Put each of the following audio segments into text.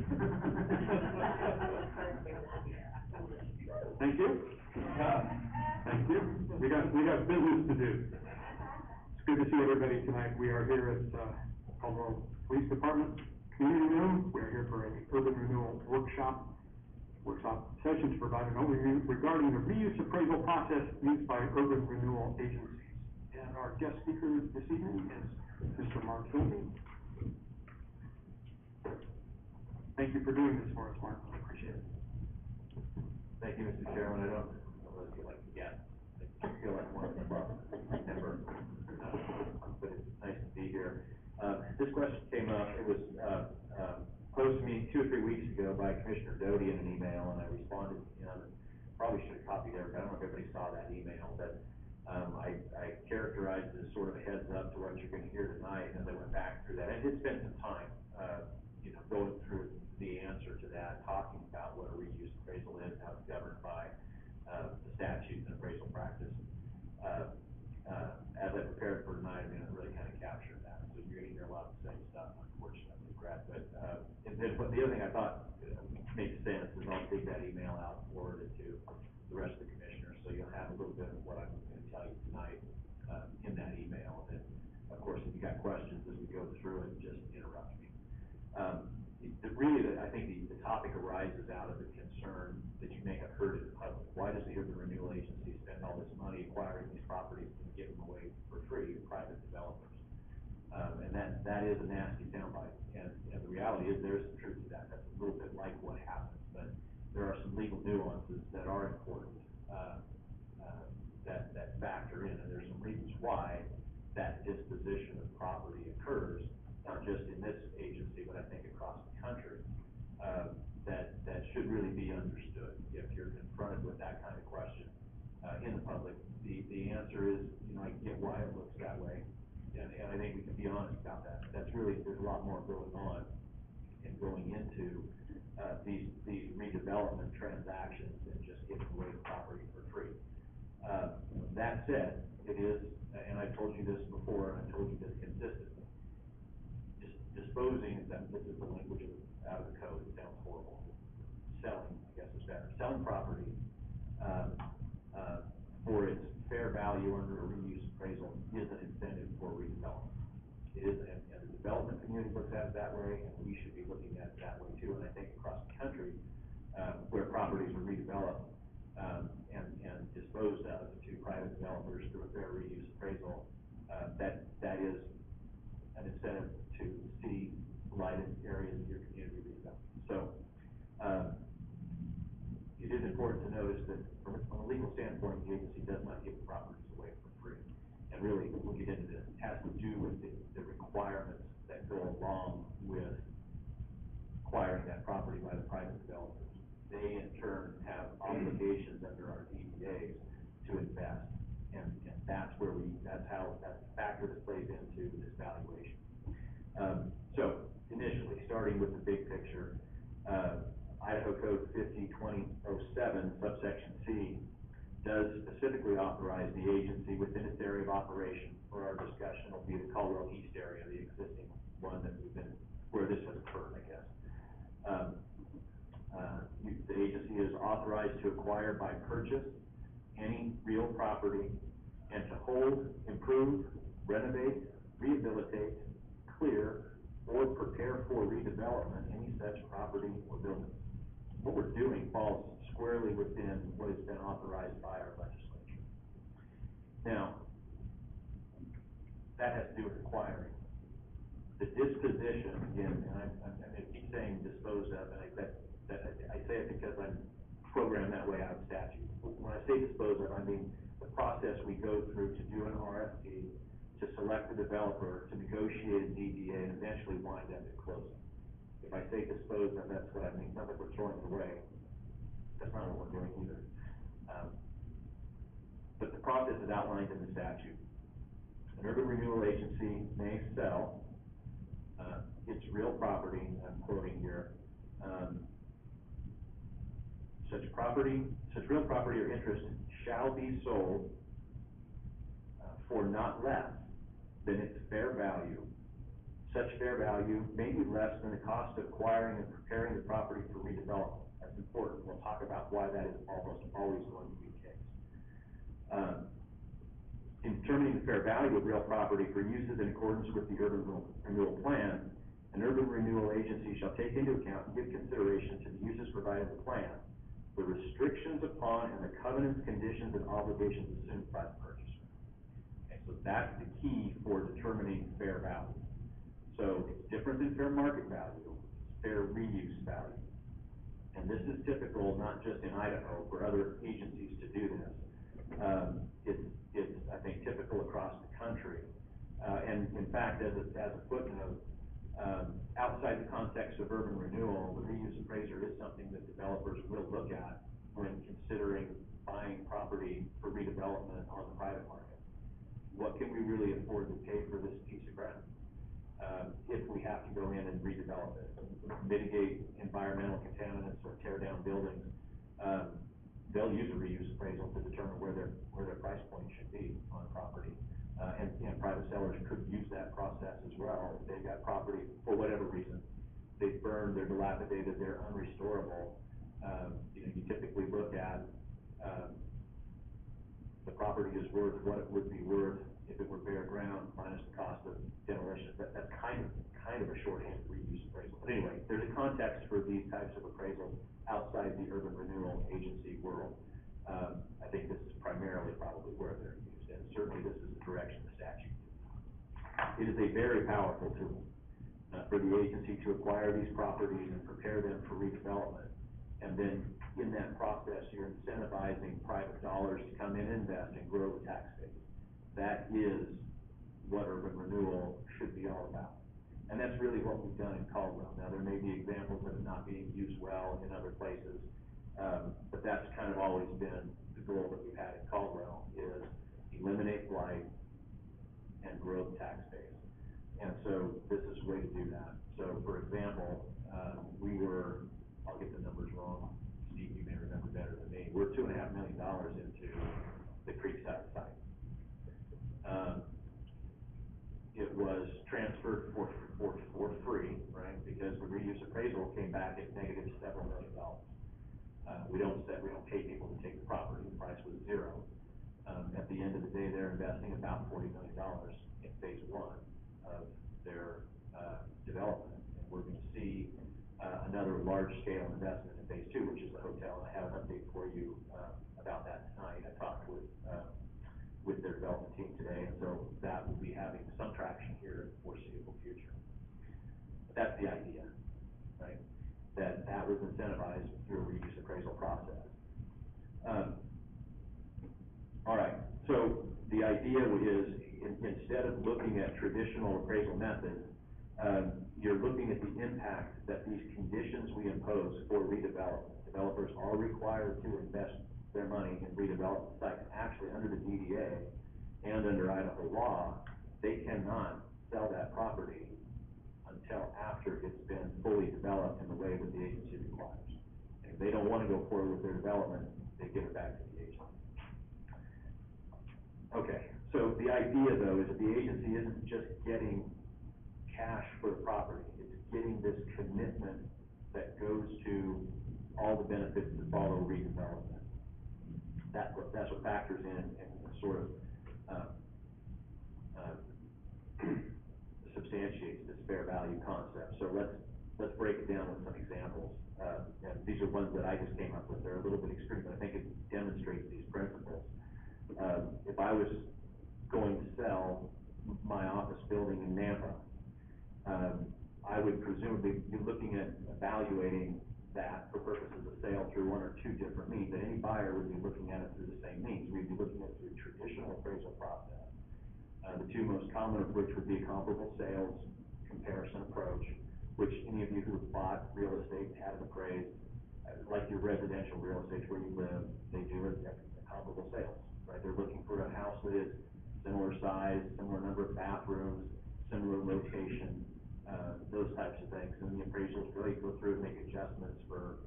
Thank you. Thank you. We got business to do. It's good to see everybody tonight. We are here at Caldwell Police Department Community Room. We are here for a urban renewal workshop session to provide an overview regarding the reuse appraisal process used by urban renewal agencies. And our guest speaker this evening is Mr. Mark Philby. Thank you for doing this for us, Mark. I appreciate it. Thank you, Mr. Chairman. I don't really feel like a guest. I feel like one of the club member, but it's nice to be here. This question came up. It was posed to me 2 or 3 weeks ago by Commissioner Doty in an email, and I responded. Probably should have copied everybody. I don't know if everybody saw that email, but I characterized it as sort of a heads up to what you're going to hear tonight, and as I went back through that, I did spend some time, going through the answer to that, talking about what a reuse appraisal is, how it's governed by the statutes and appraisal practice. As I prepared for tonight, it really kind of captured that. So you're going to hear a lot of the same stuff, unfortunately, Brett. But the other thing I thought makes sense is I'll take that email out, forward it to the rest of the commissioners, so you'll have a little bit of what I'm going to tell you tonight in that email. And of course, if you got questions as we go through it, just interrupt me. I think the topic arises out of the concern that you may have heard in the public. Why does the urban renewal agency spend all this money acquiring these properties and give them away for free to private developers? And that is a nasty soundbite. And the reality is there is some truth to that. That's a little bit like what happens, but there are some legal nuances that are important that factor in, and there's some reasons why that disposition of property occurs, not just in this agency, but I think across the country, that should really be understood. If you're confronted with that kind of question in the public, the answer is, I get why it looks that way, and I think we can be honest about that. There's a lot more going on and going into these redevelopment transactions than just giving away the property for free. That said, it is, and I told you this before, and I told you this consistently, disposing, this is the language out of the code, it sounds horrible. Selling, I guess, is better. Selling property for its fair value under a reuse appraisal is an incentive for redevelopment. It is, and the development community looks at it that way, and we should be looking at it that way too. And I think across the country, where properties are redeveloped and disposed of to private developers through a fair reuse appraisal, that is an incentive to see lighted areas in your community redeveloped. So it is important to notice that from a legal standpoint, the agency does not give the properties away for free. And really, we'll get into this, it has to do with the requirements that go along with acquiring that property by the private developers. They, in turn, have obligations under our DDAs to invest. And that's the factor that plays into this valuation. So initially, starting with the big picture, Idaho Code 50-2007, subsection C, does specifically authorize the agency within its area of operation. For our discussion, will be the Caldwell East area, the existing one that we've been, where this has occurred, I guess. The agency is authorized to acquire by purchase any real property and to hold, improve, renovate, rehabilitate, clear, or prepare for redevelopment any such property or building. What we're doing falls squarely within what has been authorized by our legislature. Now, that has to do with acquiring. The disposition, again, and I keep saying disposed of, and I say it because I'm programmed that way out of statute. When I say dispose of, I mean the process we go through to do an RFP, to select a developer, to negotiate a DDA, and eventually wind up at closing. If I say dispose of, that's what I mean. It's not that we're throwing it away. That's not what we're doing either. But the process is outlined in the statute. An urban renewal agency may sell its real property, I'm quoting here, such real property or interest shall be sold for not less than its fair value, Such fair value may be less than the cost of acquiring and preparing the property for redevelopment. That's important. We'll talk about why that is almost always going to be the case. In determining the fair value of real property for uses in accordance with the urban renewal plan, an urban renewal agency shall take into account and give consideration to the uses provided in the plan, the restrictions upon and the covenants, conditions, and obligations assumed by the purchaser. Okay, so that's the key for determining fair value. So it's different than fair market value, it's fair reuse value. And this is typical, not just in Idaho, for other agencies to do this. It's I think, typical across the country. And in fact, as a footnote, outside the context of urban renewal, the reuse appraiser is something that developers will look at when considering buying property for redevelopment on the private market. What can we really afford to pay for this piece of ground? If we have to go in and redevelop it, mitigate environmental contaminants or tear down buildings, they'll use a reuse appraisal to determine where their price point should be on property. And private sellers could use that process as well. If they've got property, for whatever reason, they've burned, they're dilapidated, they're unrestorable, you typically look at the property is worth what it would be worth if it were bare ground minus the cost of demolition. That's kind of a shorthand reuse appraisal. But anyway, there's a context for these types of appraisals outside the urban renewal agency world. I think this is primarily probably where they're used, and certainly this is the direction the statute is. It is a very powerful tool for the agency to acquire these properties and prepare them for redevelopment. And then in that process, you're incentivizing private dollars to come in and invest and grow the tax base. That is what urban renewal should be all about. And that's really what we've done in Caldwell. Now, there may be examples of it not being used well in other places, but that's kind of always been the goal that we've had in Caldwell, is eliminate blight and grow the tax base. And so this is a way to do that. So, for example, I'll get the numbers wrong, Steve, you may remember better than me, we're $2.5 million into the Creekside site. It was transferred for free, right? Because the reuse appraisal came back at negative several $million. We don't pay people to take the property. The price was zero. At the end of the day, they're investing about $40 million in phase one of their development, and we're going to see another large-scale investment in phase two, which is the hotel. And I have an update for you about that tonight. I talked with their development team today, and so that will be having some traction here in the foreseeable future. But that's the idea, right? That was incentivized through a reuse appraisal process. All right, so the idea is instead of looking at traditional appraisal methods, you're looking at the impact that these conditions we impose for redevelopment. Developers are required to invest their money in redevelopment sites. Actually, under the DDA and under Idaho law, they cannot sell that property until after it's been fully developed in the way that the agency requires. And if they don't want to go forward with their development, they give it back to the agency. Okay, so the idea, though, is that the agency isn't just getting cash for the property. It's getting this commitment that goes to all the benefits that follow redevelopment. That's what factors in and sort of substantiates this fair value concept. So let's break it down with some examples. And these are ones that I just came up with. They're a little bit extreme, but I think it demonstrates these principles. If I was going to sell my office building in Nampa, I would presumably be looking at evaluating that for purposes of sale through one or two different means, and any buyer would be looking at it through the same means. We'd be looking at it through traditional appraisal process. The two most common of which would be a comparable sales comparison approach, which any of you who have bought real estate and had it appraised, like your residential real estate where you live, they do it at comparable sales, right? They're looking for a house that is similar size, similar number of bathrooms, similar location, those types of things. And the appraisals really go through and make adjustments for,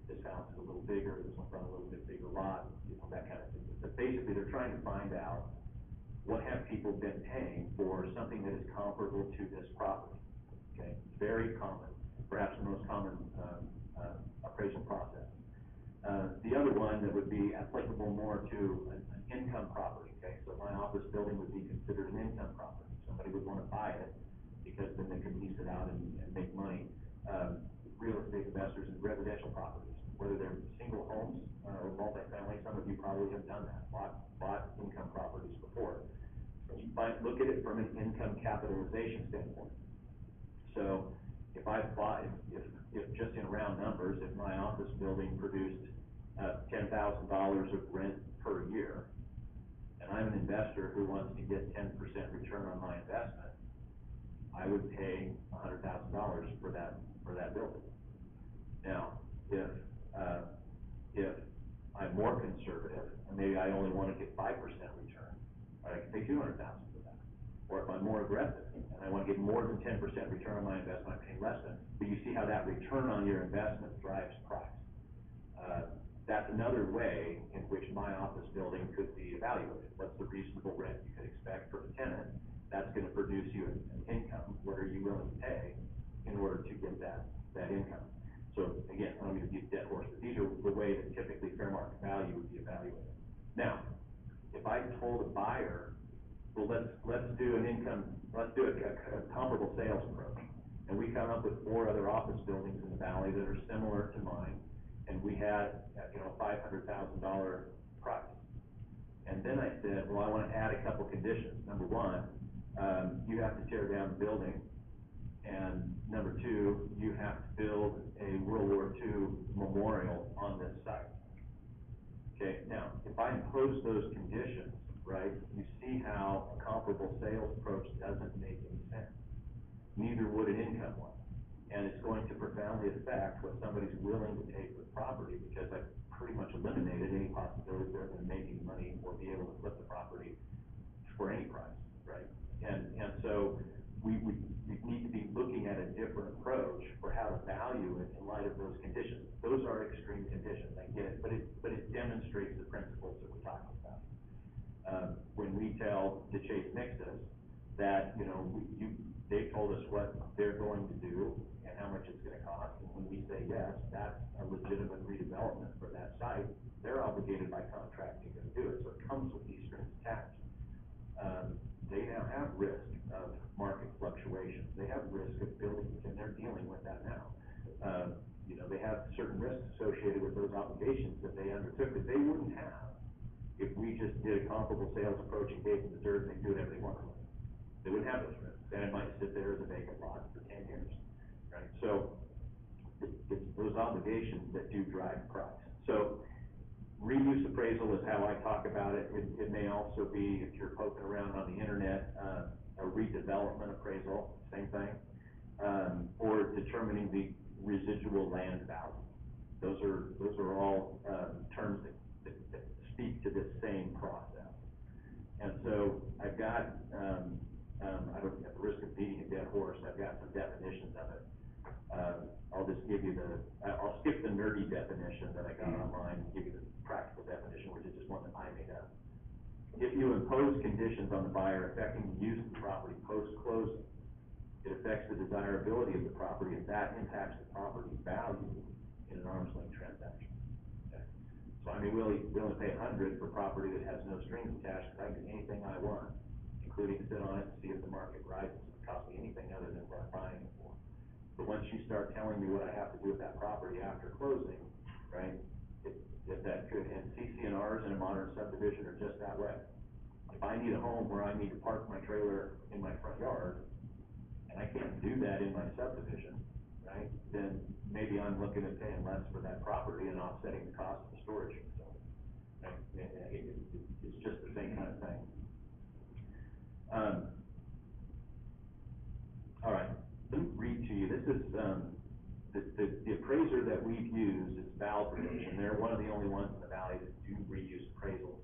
this house is a little bigger, this one's on a little bit bigger lot, that kind of thing. But basically, they're trying to find out what have people been paying for something that is comparable to this property? Okay, very common, perhaps the most common appraisal process. The other one that would be applicable more to an income property, okay? So my office building would be considered an income property. Somebody would want to buy it because then they could lease it out and make money. Real estate investors in residential properties, whether they're single homes or multifamily, some of you probably have done that, bought income properties before. You might look at it from an income capitalization standpoint. So if I bought, if just in round numbers, if my office building produced $10,000 of rent per year, and I'm an investor who wants to get 10% return on my investment, I would pay $100,000 for that building. Now, if I'm more conservative, and maybe I only want to get 5% return, I can pay $200,000 for that. Or if I'm more aggressive, and I want to get more than 10% return on my investment, I pay less than. But you see how that return on your investment drives price. That's another way in which my office building could be evaluated. What's the reasonable rent you could expect from a tenant? That's going to produce you an income. What are you willing to pay in order to get that income? So again, I don't mean to beat a dead horse, but these are the way that typically fair market value would be evaluated. Now, if I told a buyer, well, let's do a comparable sales approach, and we come up with 4 other office buildings in the valley that are similar to mine, and we had $500,000 price. And then I said, well, I want to add a couple conditions. Number 1, you have to tear down the building, and number 2, you have to build a World War II memorial on this site. Okay, now, if I impose those conditions, right, you see how a comparable sales approach doesn't make any sense. Neither would an income one. And it's going to profoundly affect what somebody's willing to pay for the property, because I've pretty much eliminated any possibility they're going to make any money or be able to flip the property for any price, right? And so we need to be looking at a different approach for how to value it in light of those conditions. Those are extreme conditions, I get it, but it demonstrates the principles that we're talking about. When we tell the Chase Nixus that, they told us what they're going to do and how much it's going to cost, and when we say yes, that's a legitimate redevelopment for that site, they're obligated by contract to go do it, so it comes with these strings attached. They now have risk of market fluctuations. They have risk of buildings, and they're dealing with that now. They have certain risks associated with those obligations that they undertook that they wouldn't have if we just did a comparable sales approach and gave them the dirt and they do whatever they wanted with it. They wouldn't have those risks. Then it might sit there as a vacant lot for 10 years, right? So it's those obligations that do drive price. So reuse appraisal is how I talk about it. It may also be, if you're poking around on the internet, a redevelopment appraisal, same thing, or determining the residual land value. Those are all terms that speak to this same process. And so I've got, I don't, at the risk of beating a dead horse, I've got some definitions of it. I'll just give you I'll skip the nerdy definition that I got online and give you the practical definition, which is just one that I made up. If you impose conditions on the buyer affecting the use of the property post-closing, it affects the desirability of the property, and that impacts the property's value in an arm's length transaction. Okay. So I mean, we'll only pay $100 for property that has no strings attached, because I can do anything I want, including sit on it and see if the market rises. It would cost me anything other than what I'm buying it for. But once you start telling me what I have to do with that property after closing, right, if that could, and CC&Rs in a modern subdivision are just that way. If I need a home where I need to park my trailer in my front yard, and I can't do that in my subdivision, right, then maybe I'm looking at paying less for that property and offsetting the cost of the storage facility. Right? It's just the same kind of thing. All right, let me read to you. This is the appraiser that we've used is Valbridge, and they're one of the only ones in the valley that do reuse appraisals.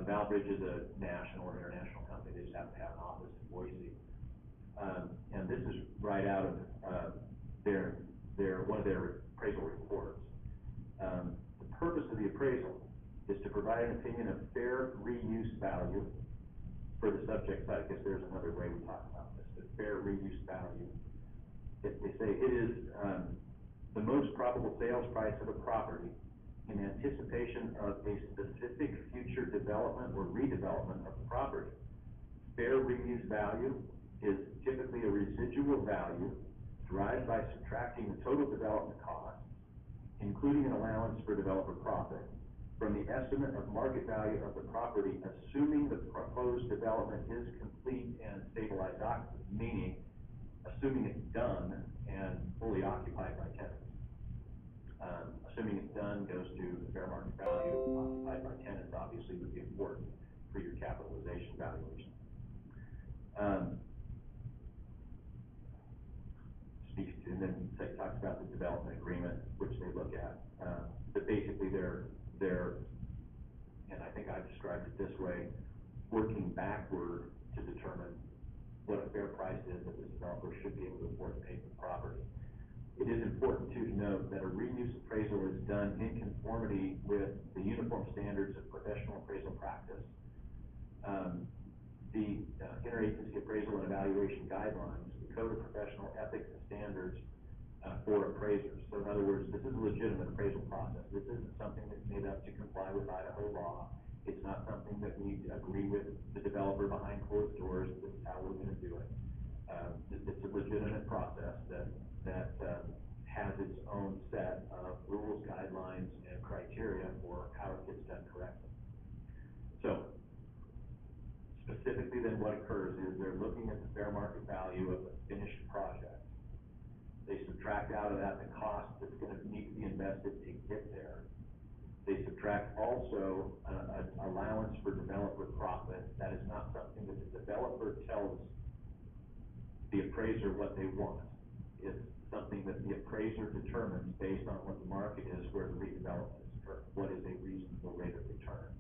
Valbridge is a national or international company. They just happen to have an office in Boise. And this is right out of one of their appraisal reports. The purpose of the appraisal is to provide an opinion of fair reuse value for the subject side, I guess there's another way we talk about this, the fair reuse value. They say it is, the most probable sales price of a property in anticipation of a specific future development or redevelopment of the property. Fair reuse value is typically a residual value derived by subtracting the total development cost, including an allowance for developer profit, from the estimate of market value of the property, assuming the proposed development is complete and stabilized occupancy, meaning assuming it's done and fully occupied by tenants. Assuming it's done goes to the fair market value. Occupied by tenants obviously would be important for your capitalization valuation. And then it talks about the development agreement, which they look at. But basically they're, and I think I've described it this way, working backward to determine what a fair price is that this developer should be able to afford to pay for the property. It is important too to note that a reuse appraisal is done in conformity with the uniform standards of professional appraisal practice. The Interagency Appraisal and Evaluation Guidelines, the Code of Professional Ethics and Standards for appraisers. So in other words, this is a legitimate appraisal process. This isn't something that's made up to comply with Idaho law. It's not something that we agree with the developer behind closed doors. This is how we're going to do it. It's a legitimate process that has its own set of rules, guidelines, and criteria for how it gets done correctly. So, specifically then what occurs is they're looking at the fair market value of the finished project. They subtract out of that the cost that's going to need to be invested to get there. They subtract also an allowance for developer profit. That is not something that the developer tells the appraiser what they want. It's something that the appraiser determines based on what the market is where the redevelopment is occurring. What is a reasonable rate of return?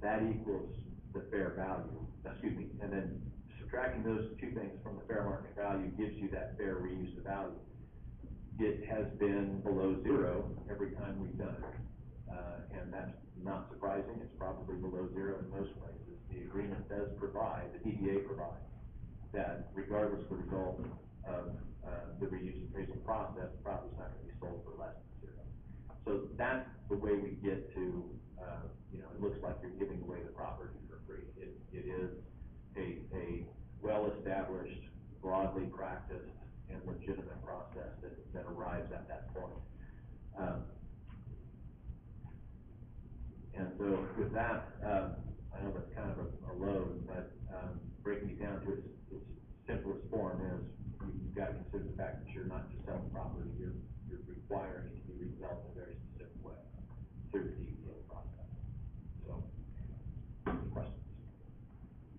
That equals the fair value, and then subtracting those two things from the fair market value gives you that fair reuse of value. It has been below zero every time we've done it, and that's not surprising. It's probably below zero in most places. The agreement does provide, the DDA provides, that regardless of the result of the reuse appraisal process, the property's not going to be sold for less than zero. So that's the way we get to, it looks like you're giving away the property for free. It is a well-established, broadly practiced, and legitimate process that arrives at that point. And so with that, I know that's kind of a load, but breaking it down to its simplest form is you've got to consider the fact that you're not just selling property, you're requiring it to be redeveloped in a very specific way through the DDA process. So, questions?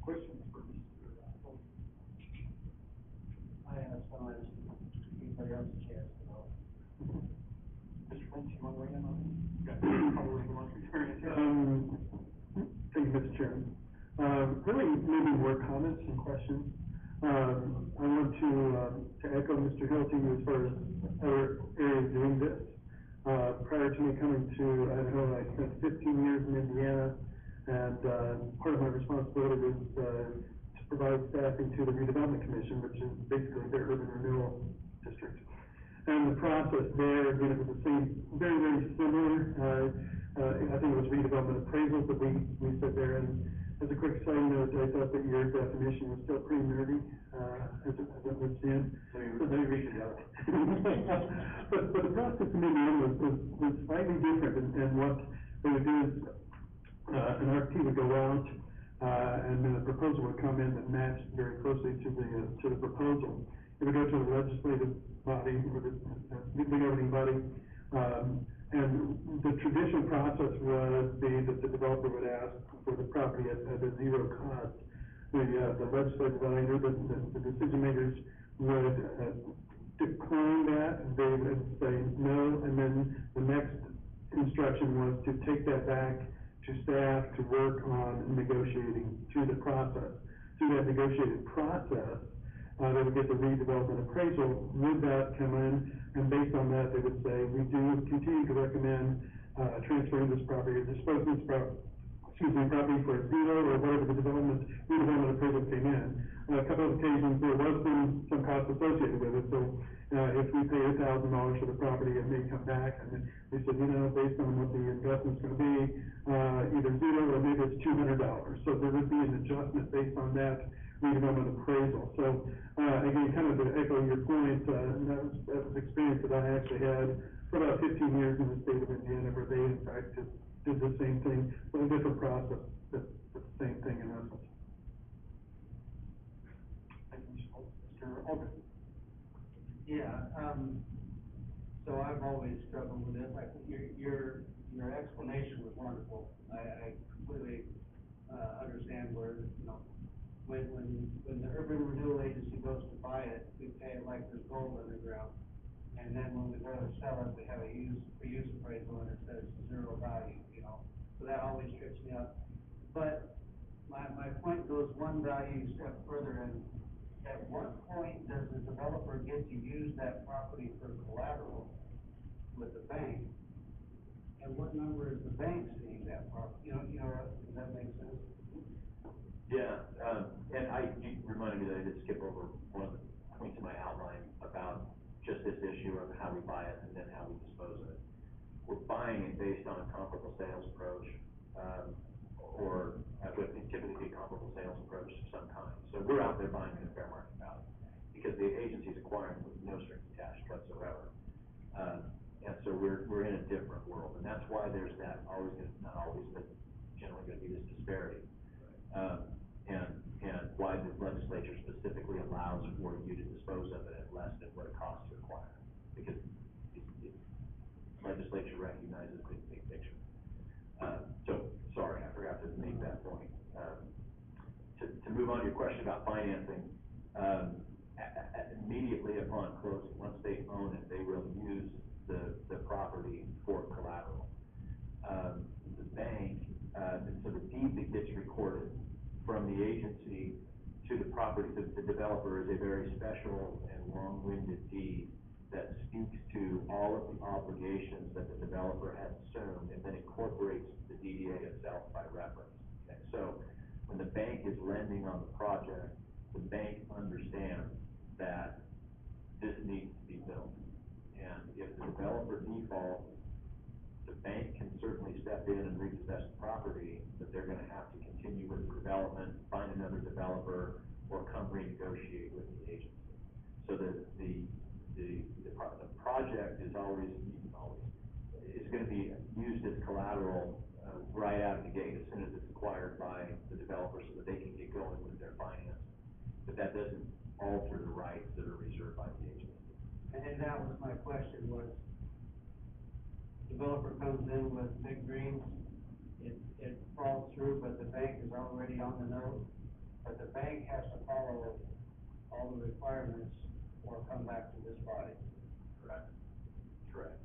Questions for Mr. I have some, anybody else a chance to know? Mr. Lynch, you want to weigh in on it? Probably the most experience. Thank you, Mr. Chairman. Really, maybe more comments and questions. I want to echo Mr. Hilty as far as other areas doing this. Prior to me coming to Idaho, I spent 15 years in Indiana, and part of my responsibility was to provide staffing to the Redevelopment Commission, which is basically their urban renewal district. And the process there, again, it was the same, very, very similar. I think it was redevelopment appraisals that we sit there, and as a quick side note, I thought that your definition was still pretty nerdy, as it was in. Let me read it out. But the process in Indiana was slightly different, and what they would do is an RFP would go out, and then a proposal would come in that matched very closely to the proposal. It would go to the legislative body, or the governing body, and the traditional process was that the developer would ask for the property at a zero cost. The legislative body, or the decision makers would decline that. They would say no, and then the next instruction was to take that back to staff to work on negotiating through the process. Through that negotiated process, they would get the redevelopment appraisal. Would that come in? And based on that, they would say, we do continue to recommend transferring this property or disposing this property, choosing property for a zero or whatever the redevelopment appraisal came in. A couple of occasions, there was some cost associated with it, so, if we pay $1,000 for the property, it may come back, and then they said, based on what the investment's gonna be, either zero or maybe it's $200. So there would be an adjustment based on that redevelopment appraisal. So, again, kind of to echo your point, that was experience that I actually had for about 15 years in the state of Indiana, where they in fact just did the same thing, but a different process, but the same thing in essence. Thank you, Mr. Aldridge. Yeah, so I've always struggled with this. I think your explanation was wonderful. I completely, understand where, when the urban renewal agency goes to buy it, we pay it like there's gold underground. And then when we go to sell it, we have a use appraisal and it says zero value, so that always trips me up. But my point goes one value step further, and at what point does the developer get to use that property for collateral with the bank? And what number is the bank seeing that property? Does that make sense? Yeah, and you reminded me that I did skip over one of the points in my outline about just this issue of how we buy it and then how we dispose of it. We're buying it based on a comparable sales approach, or what typically be a comparable sales approach of some kind. So we're out there buying it at fair market value, because the agency's acquiring it with no strings attached whatsoever. And so we're in a different world, and that's why there's that not always, but generally gonna be this disparity. And why the legislature specifically allows for you to dispose of it at less than what it costs to acquire, because the legislature recognizes the big picture. So, sorry, I forgot to make that point. To move on to your question about financing, immediately upon closing, once they own it, they will use the property for collateral. The bank, so the deed that gets recorded from the agency to the property, the developer, is a very special and long-winded deed that speaks to all of the obligations that the developer has assumed, and then incorporates the DDA itself by reference. Okay? So when the bank is lending on the project, the bank understands that this needs to be built. And if the developer defaults, the bank can certainly step in and repossess the property, but they're gonna have to continue with the development, find another developer, or come renegotiate with the agency. So the project is always gonna be used as collateral, right out of the gate, as soon as it's acquired by the developer, so that they can get going with their finance. But that doesn't alter the rights that are reserved by the agency. And that was my question, was developer comes in with big dreams, it falls through, but the bank is already on the note, but the bank has to follow all the requirements or come back to this body. Correct.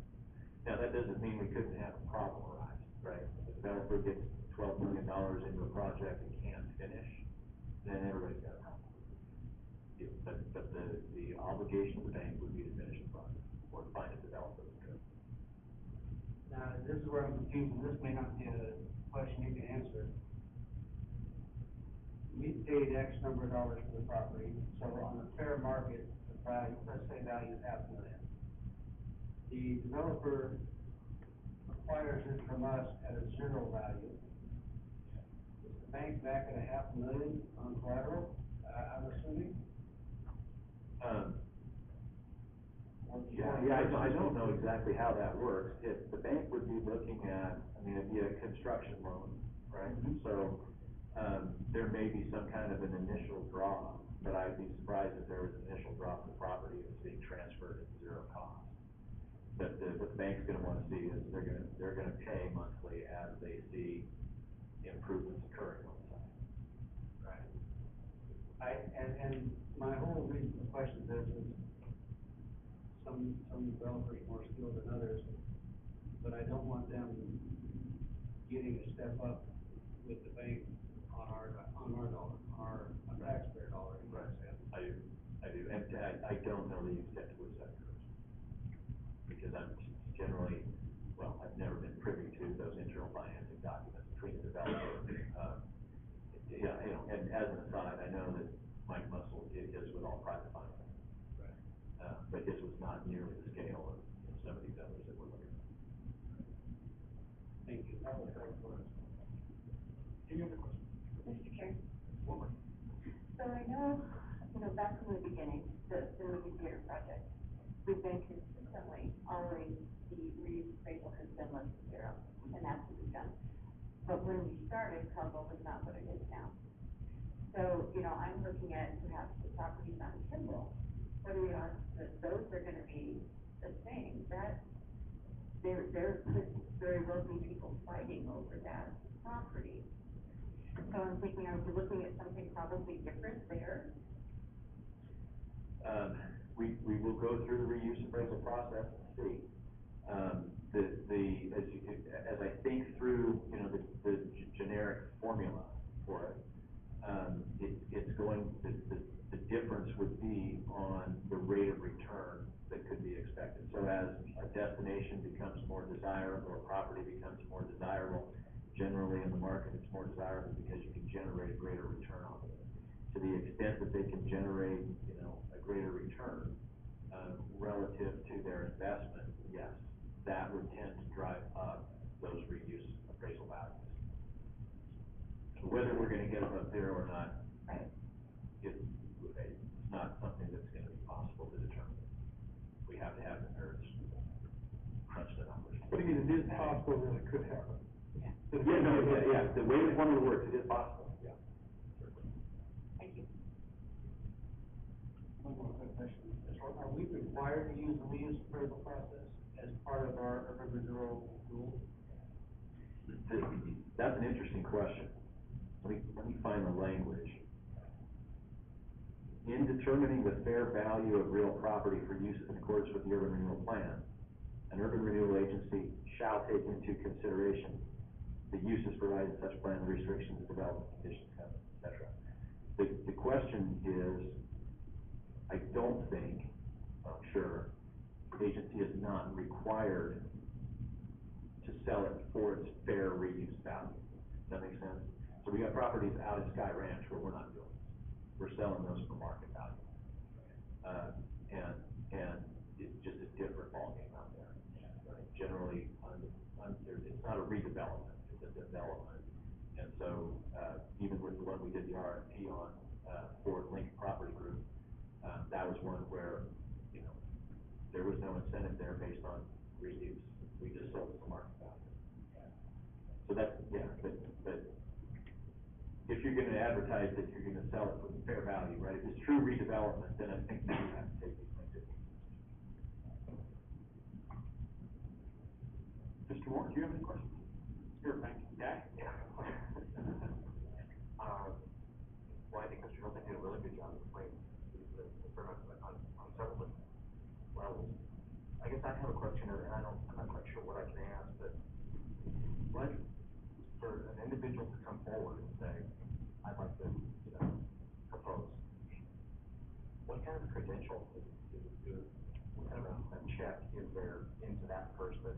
Now, that doesn't mean we couldn't have a problem arise, right? If the developer gets $12 million into a project and can't finish, then everybody's got a problem. But the obligation of the bank would be to finish the project, or to find a developer that could. Now, this is where I'm confused, and this may not be a question you can answer. We paid X number of dollars for the property, so on the fair market, the value, let's say value is $500,000. The developer acquires it from us at a zero value. Is the bank back at $500,000 on collateral, I'm assuming? I don't know exactly how that works. If the bank would be looking at, it'd be a construction loan, right? Mm-hmm. So, there may be some kind of an initial draw, but I'd be surprised if there was an initial draw for the property and it's being transferred at zero cost. But what the bank's gonna wanna see is they're gonna pay monthly as they see improvements occurring on the site. Right. And my whole reason for the question is some developers are more skilled than others, but I don't want them getting a step up with the bank on our dollar, our taxpayer dollar. Right. I do, and I don't know the extent to which that occurs, because I'm generally, I've never been privy to those internal financing documents between the developer not nearly the scale of some of these others that we're looking at. Thank you. That was helpful. Any other questions? Mr. Chair, One more. so I know, back from the beginning, the movie theater project, we've been consistently, always, the reuse appraisal has been listed zero, and that's what we've done. But when we started, Caldwell was not what it is now. So, I'm looking at perhaps the properties on Kimball, whether the odds that those are gonna be the same, that, there could very well be people fighting over that property. So I'm thinking, are we looking at something probably different there? We will go through the reuse appraisal process and see. As I think through, the generic formula for it, the difference would be on the rate of return that could be expected. So as a destination becomes more desirable, a property becomes more desirable, generally in the market, it's more desirable because you can generate a greater return on it. To the extent that they can generate, a greater return, relative to their investment, yes, that would tend to drive up those reuse appraisal values. Whether we're gonna get them up there or not, it's not something that's gonna be possible to determine. We have to have the nerds crunch the numbers. But again, it is possible that it could happen. Yeah, the way the formula works, it is possible. Yeah. Thank you. One more quick question. Are we required to use the reuse appraisal process as part of our urban renewal rule? That's an interesting question. Let me find the language. In determining the fair value of real property for use in accordance with the urban renewal plan, an urban renewal agency shall take into consideration the uses provided in such plan, the restrictions, the development conditions, covenants, et cetera. The question is, I don't think, I'm sure, the agency is not required to sell it for its fair reuse value. Does that make sense? So we got properties out at Sky Ranch where we're not doing this. We're selling those for market value. And it's just a different ballgame out there. Generally, it's not a redevelopment, it's a development. And so, even with the one we did the RFP on, for Lincoln Property Group, that was one where, there was no incentive there based on reuse. We just sold it for market value. So that's, but if you're gonna advertise that you're gonna sell it for fair value, right? If it's true redevelopment, then I think you have to take these things into consideration. Mr. Moore, do you have any questions? Here, thank you. Yeah? Well, I think Mr. Hilton did a really good job explaining the premise on several levels. I guess I have a question, and I'm not quite sure what I can ask, but what, for an individual to come forward and say, I'd like to, propose, what kind of credential what kind of a check is there into that person,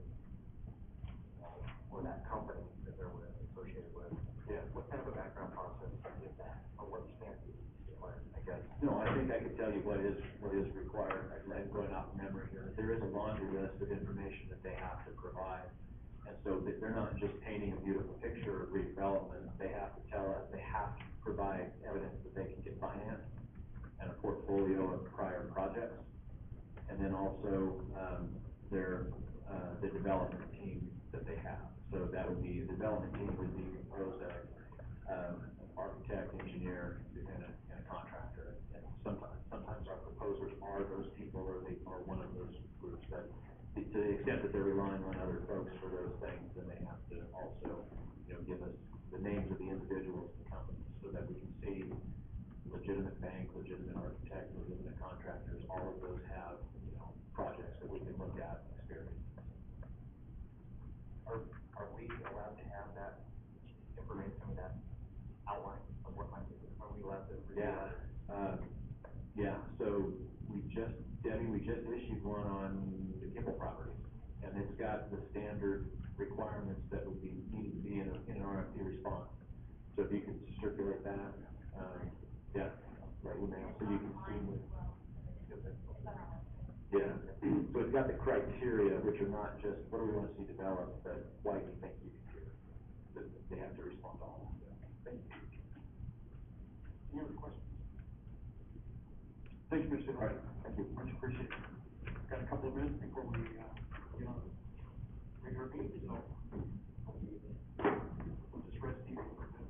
or that company that they're associated with? Yeah. What kind of a background process is that, or what stands required, I guess? No, I think I could tell you what is required. I'm going off memory here. There is a laundry list of information that they have to provide. And so they're not just painting a beautiful picture of redevelopment. They have to tell us, they have to provide evidence that they can get financed and a portfolio of prior projects. And then also, the development team that they have. So that would be, the development team would be composed of, an architect, engineer, and a contractor. And sometimes our proposers are those people, or they are one of those groups. But to the extent that they're relying on other folks for those things, then they have to also, give us the names of the individuals and companies so that we can see legitimate bank, legitimate architect, legitimate contractors. All of those have, projects that we can look at and experience. Are we allowed to have that information, that outline of what might be? Are we allowed to review that? Yeah. So Debbie, we just issued one on the Kimball properties, and it's got the standard requirements that would need to be in an RFP response. So if you could circulate that, by email, so you can see Yeah, so it's got the criteria, which are not just, what do we want to see developed, but why do you think you can do it? That they have to respond to all of that. Thank you. Any other questions? Thank you, Mr. Hart. Thank you. Much appreciated. Got a couple of minutes before we, get on regular meeting, so we'll just rest easy for a bit.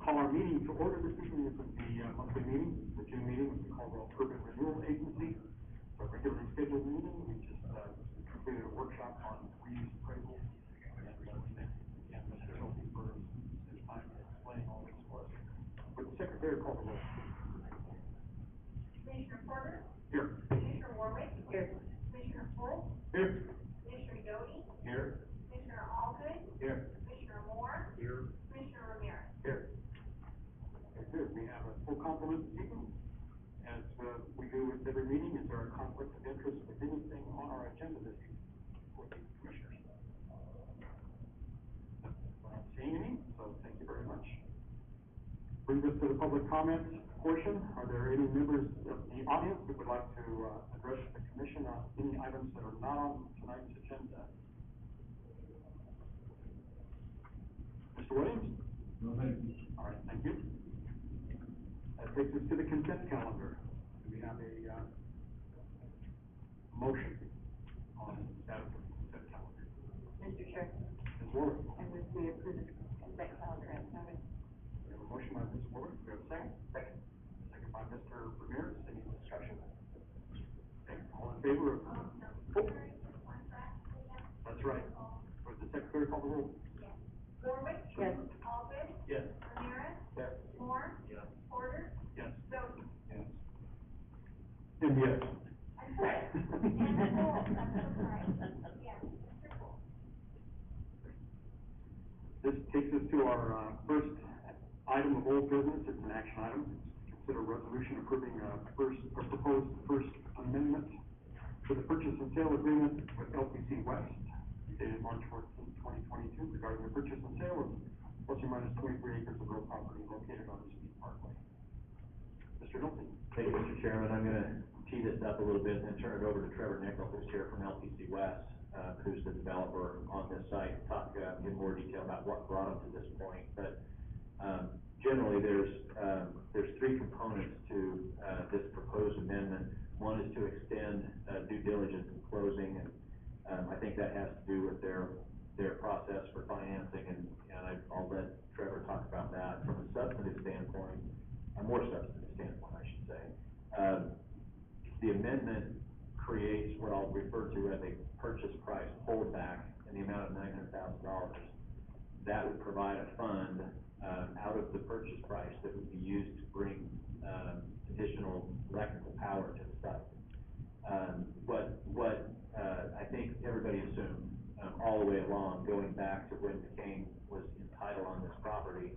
Call our meeting to order this evening. This is the monthly meeting, the June meeting of the Caldwell Renewal Agency. It's a regularly scheduled meeting. We just completed a workshop on reuse appraisal. And again, Mr. Hilton for his time explaining all this for us. Would the secretary call the roll? Commissioner Porter? Here. Commissioner Warwick? Here. Commissioner Polk? Here. Commissioner Doty? Here. Commissioner Allgood? Here. Commissioner Moore? Here. Commissioner Ramirez? Here. Okay, good. We have a full complement this evening. As we do with every meeting, is there a conflict of interest with anything on our agenda this evening for the commissioners? We're not seeing any, so thank you very much. Brings us to the public comment portion. Are there any members of the audience that would like to address the commission on any items that are not on tonight's agenda? Mr. Williams? No, thank you. All right, thank you. That takes us to the consent calendar. Do we have a motion on the status of the consent calendar? Mr. Chair, Ms. Warwick? I move we approve the consent calendar as noted. We have a motion by Ms. Warwick. Do we have a second? Second. Second by Mr. Ramirez. Any discussion? Okay, all in favor of? Oh. That's right. Would the secretary call the roll? Warwick? Yes. Allgood? Yes. Ramirez? Yes. Moore? Yes. Porter? Yes. Doty? Yes. And yes. I'm sorry. And Polk, I'm so sorry. Yes, Mr. Polk. This takes us to our first item of old business. It's an action item. Consider resolution approving proposed first amendment to the purchase and sale agreement with LPC West dated March 14, 2022 regarding the purchase and sale of plus or minus 23 acres of real property located on the Speed Parkway. Mr. Hilton. Thank you, Mr. Chairman. I'm gonna tee this up a little bit and then turn it over to Trevor Nickel, who's here from LPC West, who's the developer on this site, talk in more detail about what brought them to this point. But generally, there's three components to this proposed amendment. One is to extend due diligence and closing, and I think that has to do with their process for financing, and I'll let Trevor talk about that. From a substantive standpoint, a more substantive standpoint, I should say. The amendment creates what I'll refer to as a purchase price holdback in the amount of $900,000. That would provide a fund out of the purchase price that would be used to bring additional electrical power to the site. What I think everybody assumed all the way along, going back to when McCain was entitled on this property,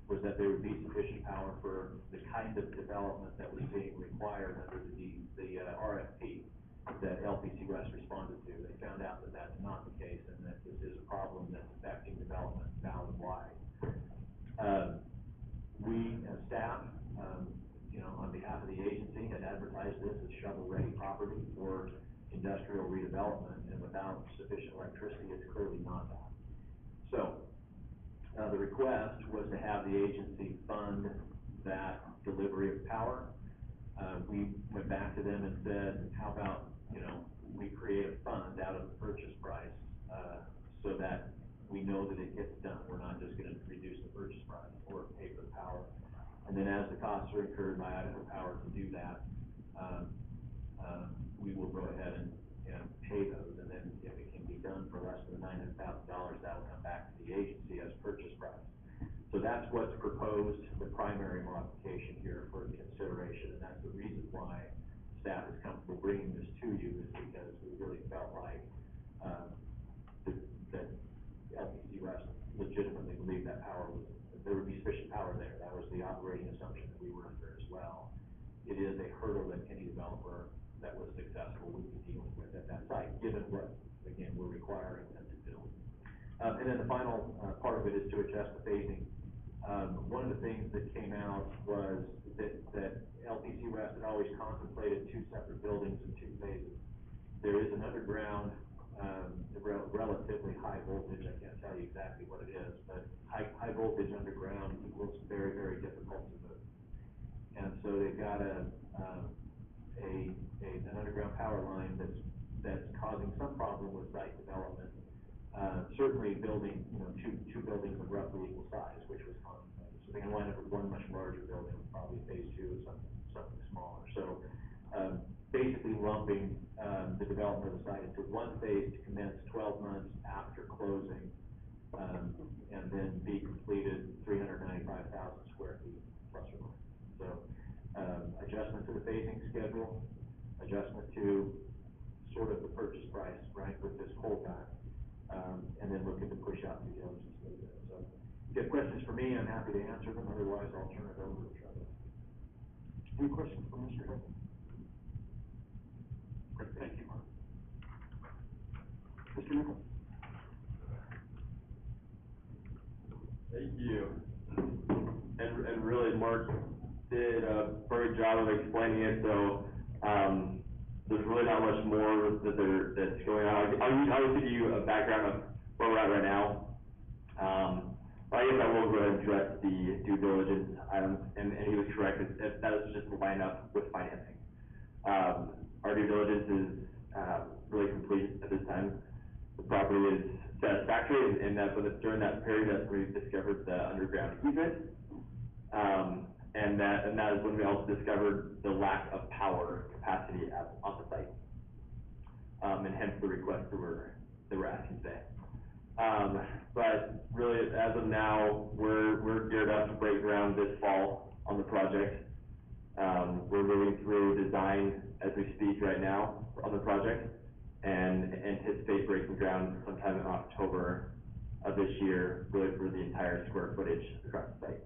was that there would be sufficient power for the kind of development that was being required under the RFP. that LPC West responded to. They found out that that's not the case and that this is a problem that's affecting development valley-wide. We, as staff, you know, on behalf of the agency, had advertised this as shovel-ready property for industrial redevelopment, and without sufficient electricity, it's clearly not that. So, the request was to have the agency fund that delivery of power. We went back to them and said, how about, you know, we create a fund out of the purchase price, so that we know that it gets done. We're not just gonna reduce the purchase price or pay for the power. And then as the costs are incurred by Idaho Power to do that, we will go ahead and pay those. And then if it can be done for less than $900,000, that will come back to the agency as purchase price. So that's what's proposed, the primary modification here for consideration, and that's the reason why staff is comfortable bringing this to you, is because we really felt like, that LPC West legitimately believed that there would be sufficient power there. That was the operating assumption that we were under as well. It is a hurdle that any developer that was successful would be dealing with at that site, given what, again, we're requiring them to build. And then the final part of it is to adjust the phasing. One of the things that came out was that LPC West had always contemplated 2 separate buildings in 2 phases. There is an underground, relatively high voltage, I can't tell you exactly what it is, but high voltage underground equals very, very difficult to move. And so they've got an underground power line that's causing some problem with site development. Certainly building, you know, two buildings of roughly equal size, which was contemplated. So they're gonna wind up with one much larger building, probably phase 2 or something smaller. So, basically lumping, the development of the site into one phase to commence 12 months after closing, and then be completed 395,000 square feet, plus or minus. So, adjustment to the phasing schedule, adjustment to sort of the purchase price, right, with this holdback, and then looking to push out due diligence a little bit. So, if you have questions for me, I'm happy to answer them. Otherwise, I'll turn it over to Trevor. Any questions for Mr. Hill? Great, thank you, Mark. Mr. Nichols? Thank you. And really, Mark did a very good job of explaining it, so, there's really not much more that's going on. I'll give you a background of where we're at right now. But I guess I will go ahead and address the due diligence items, and he was correct, that is just to line up with financing. Our due diligence is, really complete at this time. The property is satisfactory, and that, but during that period, that's when we discovered the underground easement. And that is when we also discovered the lack of power capacity on the site. And hence the request that we're asking today. But really, as of now, we're geared up to break ground this fall on the project. We're moving through design as we speak right now on the project, and anticipate breaking ground sometime in October of this year, really for the entire square footage across the site.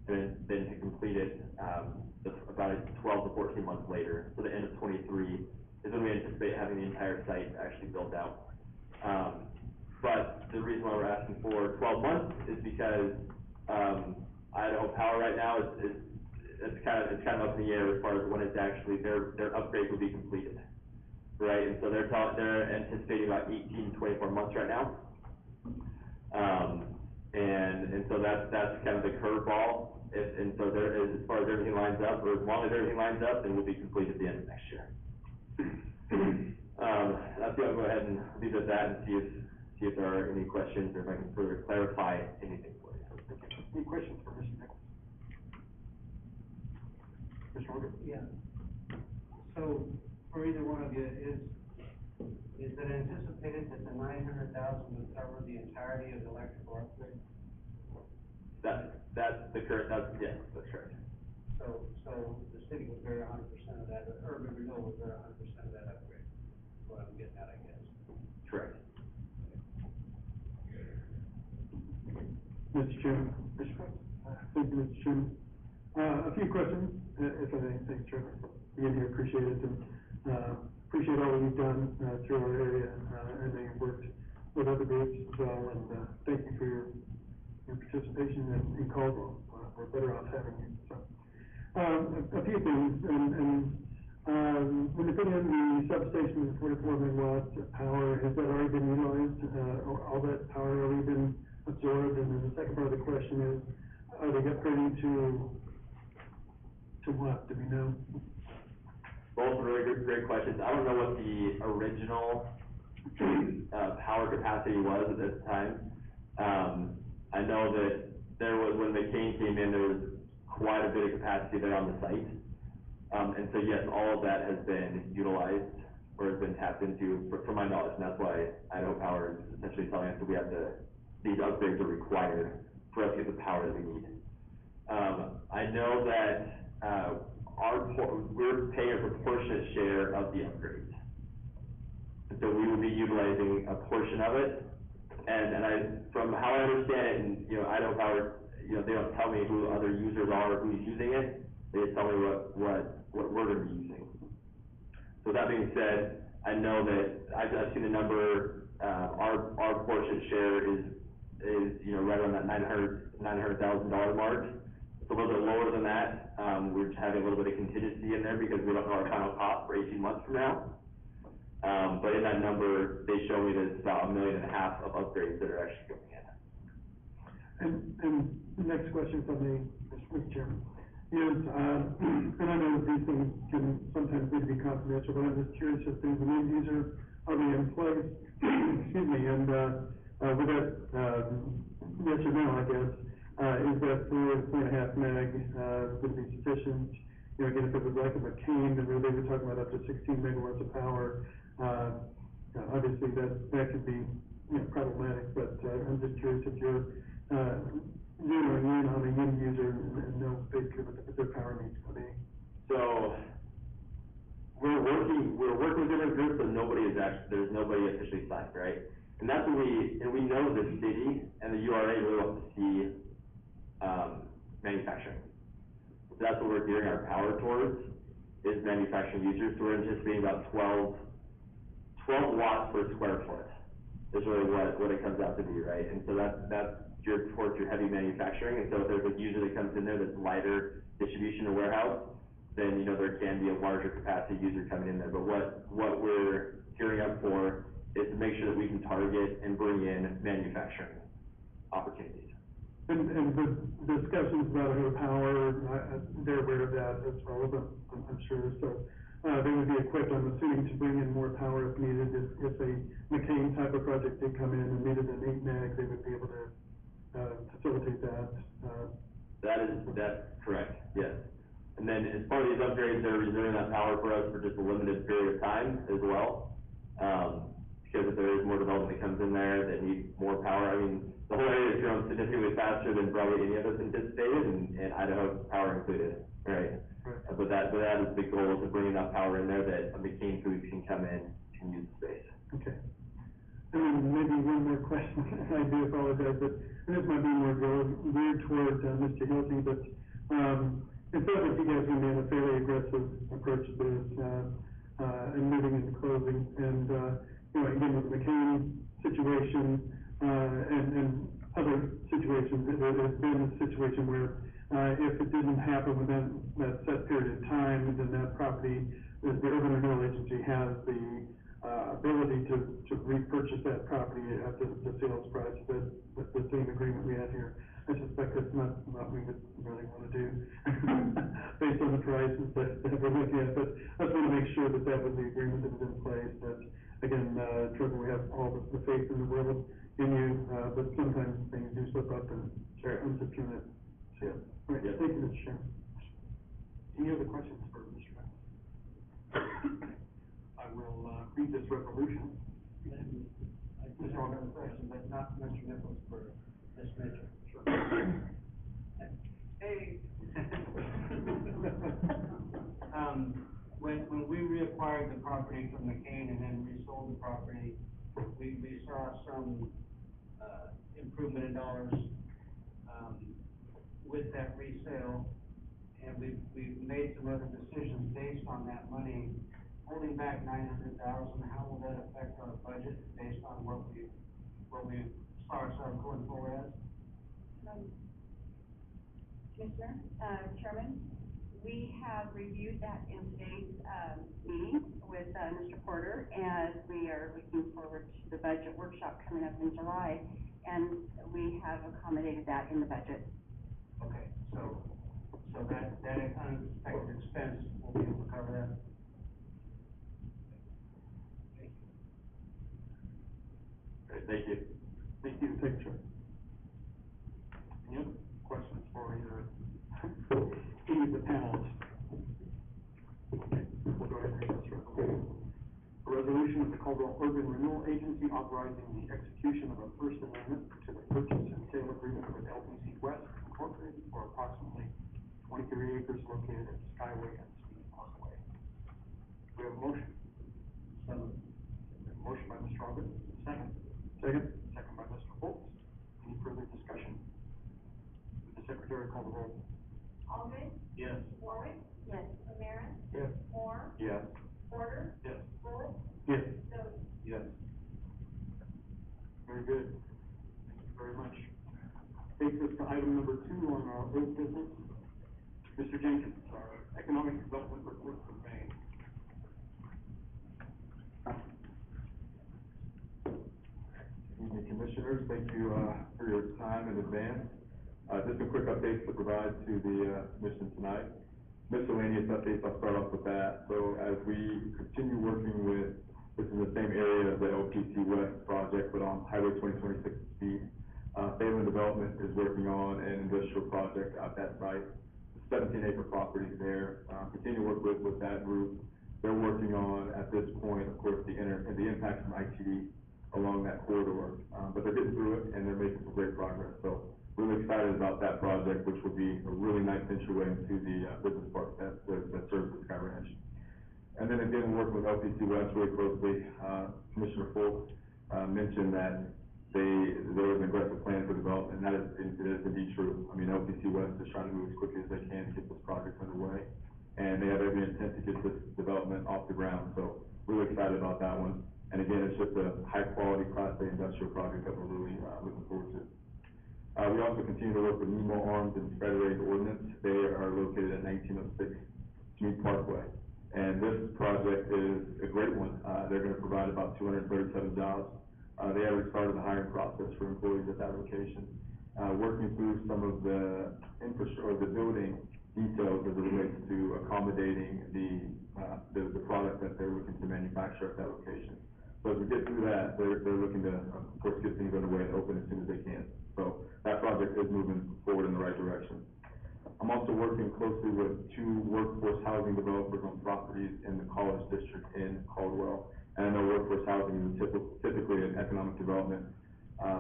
And then to complete it, about 12 to 14 months later, so the end of 23 is when we anticipate having the entire site actually built out. But the reason why we're asking for 12 months is because, Idaho Power right now it's kind of up in the air as far as when it's actually, their upgrade will be completed, right? And so they're anticipating about 18, 24 months right now. And so that's kind of the curveball. And so as far as everything lines up, or as long as everything lines up, then we'll be complete at the end of next year. I'll go ahead and leave it at that and see if there are any questions, or if I can further clarify anything for you. Any questions for Mr. Nichols? Mr. Holder? Yeah. So, for either one of you, is it anticipated that the 900,000 would cover the entirety of the electrical upgrade? That's the current, yes, that's correct. So the city would bear 100% of that, or urban renewal would bear 100% of that upgrade, is what I'm getting at, I guess. Correct. Mr. Chairman. Thank you, Mr. Chairman. A few questions, if I may. Thanks, Trevor. Again, we appreciate it. And, appreciate all that you've done, through our area, and that you've worked with other groups as well, and, thank you for your participation in Caldwell. We're better off having you, so. A few things, when you put in the substation with 44 megawatts of power, has that already been utilized? All that power already been absorbed? And then the second part of the question is, are they upgrading to what? Do we know? Both really great questions. I don't know what the original, power capacity was at this time. I know that there was, when McCain came in, there was quite a bit of capacity there on the site. And so yes, all of that has been utilized or has been tapped into from my knowledge, and that's why Idaho Power is essentially telling us that we have to, these upgrades are required for us to get the power that we need. I know that, we're paying a proportionate share of the upgrades. And so we will be utilizing a portion of it. And from how I understand it, and, Idaho Power, they don't tell me who other users are or who's using it. They just tell me what we're gonna be using. So that being said, I know that I've seen the number, our portion share is, right around that $900,000 mark. It's a little bit lower than that. We're just having a little bit of contingency in there because we don't know our final cost for 18 months from now. But in that number, they show me that it's about $1.5 million of upgrades that are actually going in. And the next question from me, Mr. Chairman, is, and I know that these things can sometimes need to be confidential, but I'm just curious if there's an end user already in place, excuse me, and, with that, yes or no, I guess, is that 4.5 meg, would be sufficient? Again, if it was like a McCain, then they were talking about up to 16 megawatts of power. Obviously that could be, problematic, but, I'm just curious if you're, zeroing in on a end user and know basically what their power needs to be. So, we're working with different groups, but there's nobody officially signed, right? And that's what we know the city and the URA really want to see, manufacturing. So that's what we're gearing our power towards, is manufacturing users. So we're anticipating about 12 watts per square foot is really what it comes out to be, right? And so that's geared towards your heavy manufacturing. And so if there's a user that comes in there that's lighter distribution or warehouse, then, there can be a larger capacity user coming in there. But what we're gearing up for is to make sure that we can target and bring in manufacturing opportunities. And the discussions about Idaho Power, they're aware of that as well, I'm sure. So, they would be equipped, I'm assuming, to bring in more power if needed. If a McCain type of project did come in and needed an 8 meg, they would be able to, facilitate that. That's correct, yes. And then as part of these upgrades, they're reserving that power for us for just a limited period of time as well. Because if there is more development that comes in there that needs more power, I mean, the whole area has grown significantly faster than probably any of us anticipated, and Idaho Power included, right? But that is the goal, to bring enough power in there that McCain Foods can come in and use the space. Okay. And then maybe one more question, I do apologize, but this might be more geared towards, Mr. Hilty, but, it feels like you guys are going to have a fairly aggressive approach to this, and moving into closing. And, again, with the McCain situation, and other situations, there's been a situation where, if it didn't happen within that set period of time, then that property, the Urban Renewal Agency has the, ability to repurchase that property at the sales price, the same agreement we have here. I suspect that's not what we would really want to do, based on the prices that we're looking at, but I just want to make sure that was the agreement that was in place, that, again, Trevor, we have all the faith in the world in you, but sometimes things do slip up, and I'm just trying to see it. All right, thank you, Mr. Chairman. Any other questions for Mr. Evans? I will, read this resolution. I just have a question, but not Mr. Nichols, for Ms. Mitchell. Sure. Hey. When we reacquired the property from McCain and then resold the property, we saw some, improvement in dollars, with that resale, and we've made some other decisions based on that money. holding back 900,000, how will that affect our budget based on what we saw ourselves going forward as? Commissioner, Chairman, we have reviewed that in today's, meeting with, Mr. Porter, as we are looking forward to the budget workshop coming up in July, and we have accommodated that in the budget. Okay, so that unexpected expense will be able to cover that? Great, thank you. Thank you, thanks, Chuck. Any other questions for either, any of the panelists? Okay, we'll go ahead and read this resolution. A resolution of the Caldwell Urban Renewal Agency authorizing the execution of a First Amendment to the purchase and sale agreement with LPC West Incorporated for approximately 23 acres located at Skyway and Speed Parkway. We have a motion. Motion by Mr. Robert, second. Second by Mr. Foltz. Any further discussion? Would the secretary call the roll? Alden, Yes. Warwick, Yes. O'Meara, Yes. Moore, Yes. Porter, Yes. Golds, Yes. Stone. Yes. Very good. Thank you very much. Takes us to item number 2 on our old business. Mr. Jenkins, our economic development report for May. Evening, Commissioners. Thank you for your time in advance. Just a quick update to provide to the Commission tonight. Miscellaneous updates, I'll start off with that. So as we continue working with, this is the same area of the LPC West project, but on Highway 2026 speed. Phelan Development is working on an industrial project at that site, 17-acre property there. Continue to work with that group. They're working on, at this point, of course, the impact from ITD along that corridor, but they're getting through it and they're making some great progress. So really excited about that project, which will be a really nice entryway into the business park that serves the Sky Ranch. And then again, we're working with LPC West really closely. Commissioner Foltz mentioned that there was an aggressive plan for development, and that is, it is indeed true. I mean, LPC West is trying to move as quickly as they can to get this project underway, and they have every intent to get this development off the ground. So really excited about that one. And again, it's just a high-quality Class A industrial project that we're really looking forward to. We also continue to work with Nemo Arms and Federated Ordnance. They are located at 1906 Speed Parkway. And this project is a great one. They're going to provide about 237 jobs. They already started the hiring process for employees at that location. Working through some of the infrastructure, or the building details as it relates to accommodating the product that they're looking to manufacture at that location. So as we get through that, they're looking to, of course, get things underway and open as soon as they can. So that project is moving forward in the right direction. I'm also working closely with 2 workforce housing developers on properties in the college district in Caldwell. And I know workforce housing is typically an economic development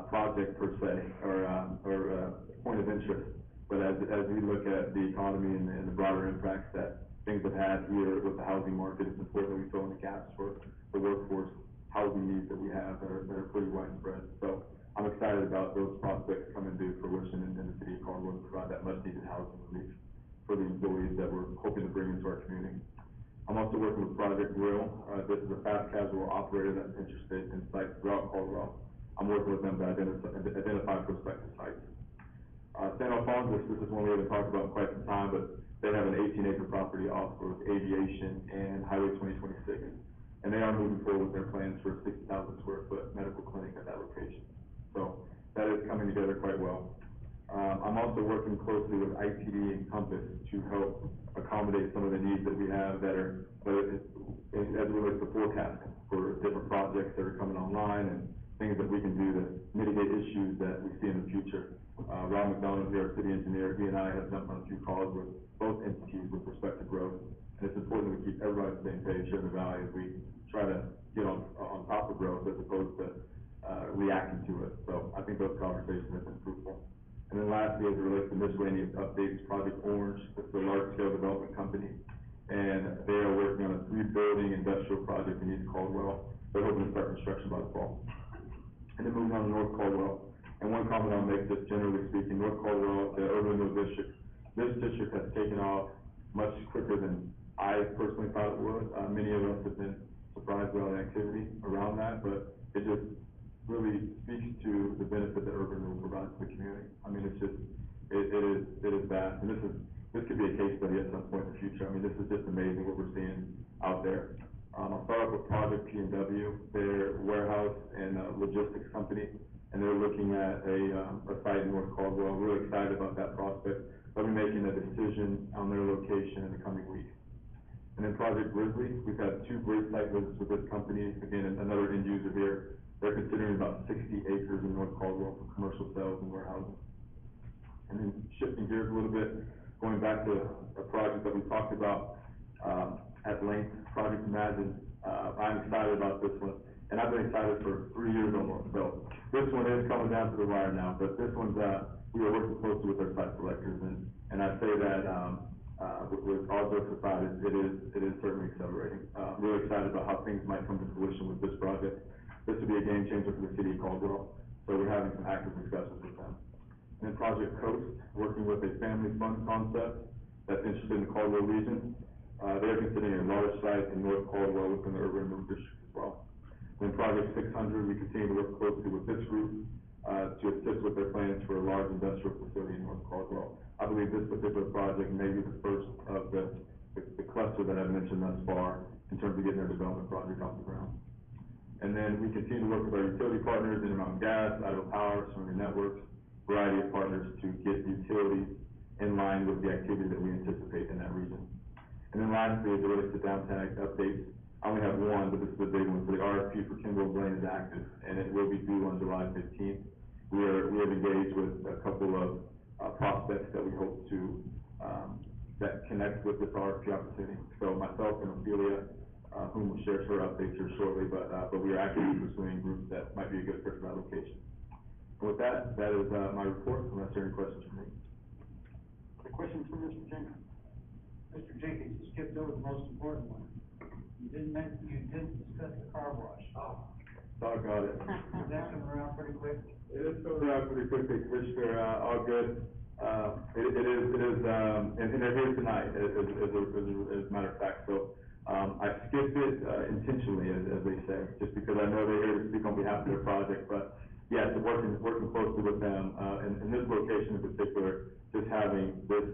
project per se, or a point of interest. But as we look at the economy and the broader impacts that things have had here with the housing market, it's important that we fill in the gaps for the workforce housing needs that we have that are pretty widespread. So I'm excited about those prospects coming to fruition in the city of Caldwell to provide that much needed housing relief for the employees that we're hoping to bring into our community. I'm also working with Project Grill. This is a fast casual operator that's interested in sites throughout Caldwell. I'm working with them to identify prospective sites. San Alfonso, this is one we haven't talked about in quite some time, but they have an 18-acre property off of Aviation and Highway 2026. And they are moving forward with their plans for a 60,000 square foot medical clinic at that location. So that is coming together quite well. I'm also working closely with ITD and Compass to help accommodate some of the needs that we have that are, as it relates to forecasting for different projects that are coming online and things that we can do to mitigate issues that we see in the future. Ron McDonald here, our city engineer, he and I have jumped on a few calls with both entities with respect to growth. And it's important that we keep everybody on the same page here in the valley as we try to get on top of growth as opposed to reacting to it. So I think those conversations have been fruitful. And then lastly, as it relates to Miscellaneous Updates, Project Orange, it's a large-scale development company, and they are working on a 3-building industrial project in East Caldwell. They're hoping to start construction by the fall. And then moving on to North Caldwell, and one comment I'll make, just generally speaking, North Caldwell, the urban renewal district, this district has taken off much quicker than I personally thought it would. Many of us have been surprised by all the activity around that, but it just really speaks to the benefit that urban renewal provides to the community. I mean, it's just, it is vast, and this could be a case study at some point in the future. I mean, this is just amazing what we're seeing out there. I'll start off with Project P&W, their warehouse and logistics company, and they're looking at a site in North Caldwell. Really excited about that prospect. They'll be making a decision on their location in the coming weeks. And then Project Grizzly, we've had 2 great site visits with this company, again, another end user here. They're considering about 60 acres in North Caldwell for commercial sales and warehousing. And then shifting gears a little bit, going back to a project that we talked about at length, Project Imagine. I'm excited about this one, and I've been excited for 3 years almost. So this one is coming down to the wire now, but this one's, we are working closely with our site selectors, and I say that, with all jokes aside, it is certainly accelerating. Really excited about how things might come to fruition with this project. This would be a game changer for the city of Caldwell, so we're having some active discussions with them. And then Project Coast, working with a family fund concept that's interested in the Caldwell region. They're considering a large site in North Caldwell within the urban renewal district as well. Then Project 600, we continue to work closely with this group, to assist with their plans for a large industrial facility in North Caldwell. I believe this particular project may be the first of the cluster that I've mentioned thus far in terms of getting their development project off the ground. And then we continue to work with our utility partners, Intermountain Gas, Idaho Power, Swinger Networks, variety of partners to get utilities in line with the activity that we anticipate in that region. And then lastly, as it relates to downtown updates, I only have one, but this is a big one. So the RFP for Kimball Blaine is active, and it will be due on July 15th. We have engaged with a couple of prospects that we hope to, that connect with this RFP opportunity. So myself and Ophelia, whom will share her updates here shortly, but we are actively pursuing groups that might be a good fit for that location. And with that, that is my report, unless there are any questions from me. Other questions from Mr. Jenkins? Mr. Jenkins, you skipped over the most important one. You didn't discuss the car wash. Oh. Doggone it. Is that coming around pretty quick? It is coming around pretty quickly, Commissioner, all good. It is, and they're here tonight, as a matter of fact, so, I skipped it, intentionally, as they say, just because I know they're here to speak on behalf of their project, but, yes, working closely with them, in this location in particular, just having this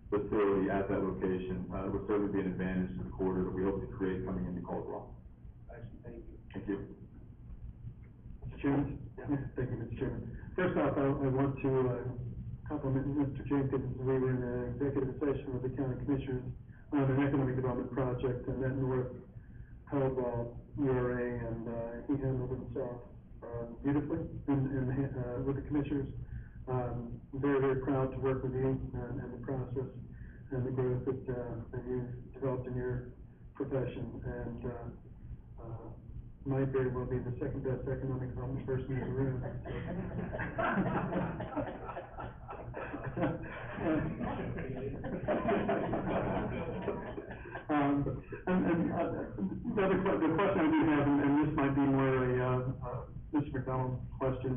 facility at that location, would certainly be an advantage to the corridor that we hope to create coming into Caldwell. Thank you. Thank you. Mr. Chairman? Yeah. Thank you, Mr. Chairman. First off, I want to compliment Mr. Jenkins. We were in an executive session with the county commissioners on an economic development project in that North Caldwell URA, and he handled himself beautifully with the commissioners. Very, very proud to work with you and the process and the growth that you've developed in your profession, and might very well be the second best economic development person in the room. The question I do have, and this might be more a Mr. McDonald question,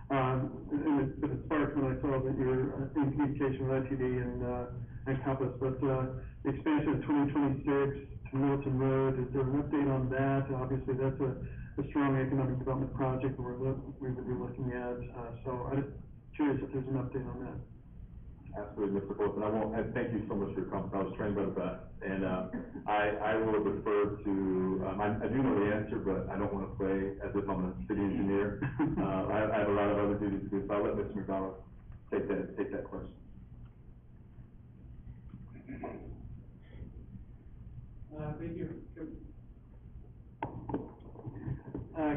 but it sparked when I saw that you're in communication with ITD and Compass, but the expansion of 2026 to Milton Road, is there an update on that? Obviously, that's a strong economic development project that we would be looking at, so I'm curious if there's an update on that. Absolutely, Mr. Fulton. And thank you so much for your comments. I was trained by the best. And, I will defer to, I do know the answer, but I don't want to play as if I'm a city engineer. I have a lot of other duties to do, so I'll let Mr. McDonald take that question. Thank you.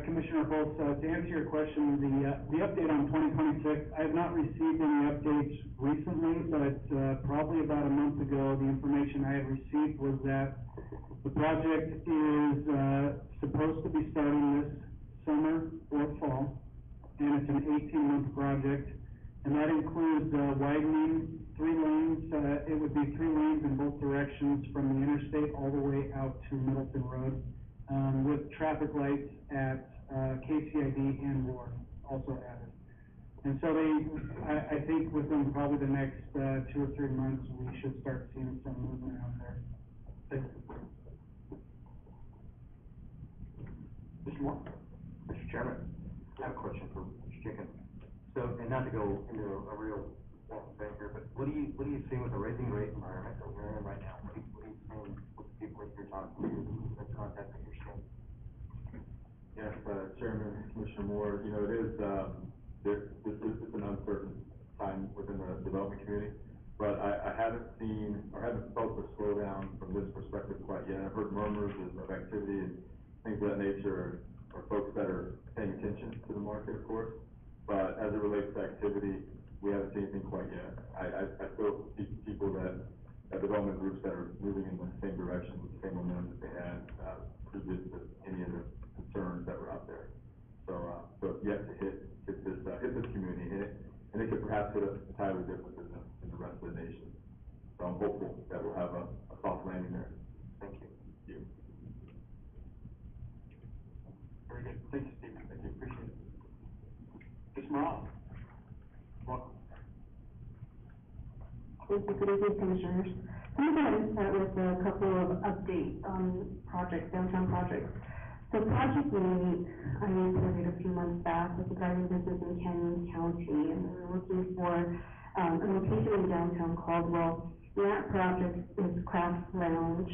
Commissioner Fultz, to answer your question, the update on 2026, I have not received any updates recently, but probably about a month ago, the information I had received was that the project is supposed to be starting this summer or fall, and it's an 18-month project, and that includes widening 3 lanes. It would be 3 lanes in both directions from the interstate all the way out to Middleton Road, with traffic lights at KCID and Roar also added. And so I think within probably the next, 2 or 3 months, we should start seeing some movement out there. Thank you. Mr. Moore? Mr. Chairman, I have a question for Mr. Chicken. So, and not to go into a real walk thing here, but what are you seeing with the rising rate environment that we're in right now? What are you seeing with the people that you're talking to, the contact that you're seeing? Yes, Chairman, Commissioner Moore, you know, it is, it's an uncertain time within the development community, but I haven't seen, or haven't felt the slowdown from this perspective quite yet. I've heard murmurs of activity and things of that nature, or folks that are paying attention to the market, of course, but as it relates to activity, we haven't seen anything quite yet. I still see people development groups that are moving in the same direction with the same momentum that they had, previous to any of the concerns that were out there. So it's yet to hit this community, and it could perhaps hit us entirely different than the rest of the nation. So I'm hopeful that we'll have a soft landing there. Thank you. Thank you. Very good. Thank you, Stephen. Thank you. Appreciate it. Ms. Morales? Welcome. Thank you. Good evening, Commissioners. I'm going to start with a couple of updates on projects, downtown projects. So Project Renewal, I reported a few months back with the driving business in Canyon County, and we were looking for a location in downtown Caldwell. That project is Craft Lounge,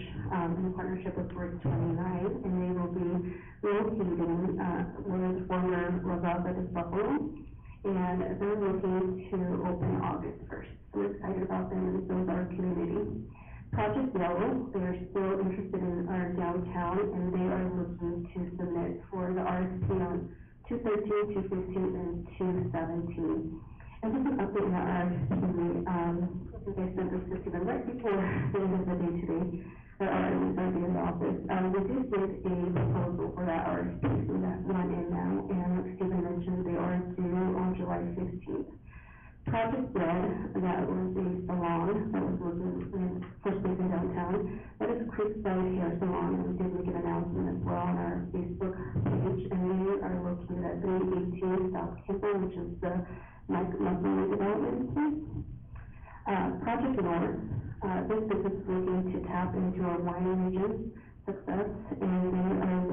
in partnership with Brick 29, and they will be locating, where the former Lavazza is Buffalo, and they're looking to open August 1st. So we're excited about them and build our community. Project Yellow, they are still interested in our downtown, and they are looking to submit for the RFP on 213, 215, and 217. And just an update on the RFP, I think I sent this to Stephen right before the end of the day today, or at least I'll be in the office. We did get a proposal for that RFP, so that went in now, and like Stephen mentioned, they are due on July 15th. Project Red, that was a salon that was looking for space in downtown. That is Creekside Hair Salon, and we did make an announcement as well on our Facebook page, and they are located at 318 South Kimball, which is the monthly development place. Project North, this business is looking to tap into our wine region success, and they are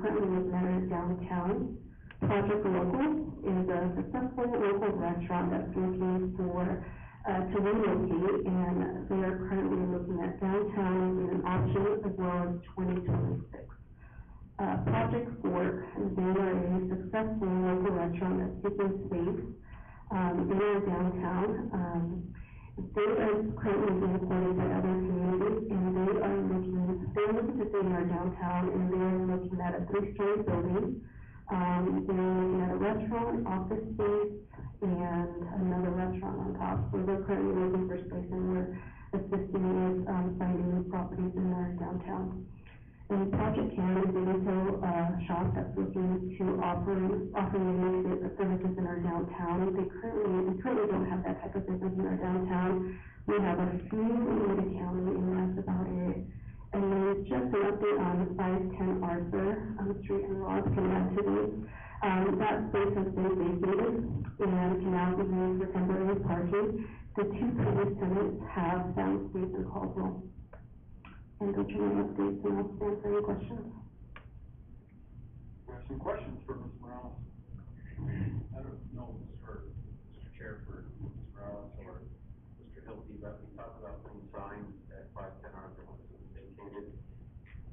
currently looking at our downtown. Project Local is a successful local restaurant that's looking for, to relocate, and they are currently looking at downtown as an option as well as 2026. Project Fork, they are a successful local restaurant that's seeking space, in our downtown. They are currently being quoted by other communities, and they're looking to stay in our downtown, and they're looking at a 3-story building. They're looking at a restaurant, office space, and another restaurant on top. So they're currently looking for space, and we're assisting with finding properties in our downtown. And Project Can is a retail shop that's looking to offer unique services in our downtown. We currently don't have that type of business in our downtown. We have a few in Ada County, and that's about it. And then just an update on 510 Arthur Street in Ross, Connecticut. That space has been vacated and can now be used for temporary parking. The 2 previous tenants have found space in Caldwell. And those are my updates, and I'll stand for any questions. We have some questions for Ms. Morales. I don't know if it's for Mr. Chair, for Ms. Morales or Mr. Hilty, but we talked about some signs at 510 Arthur was vacated.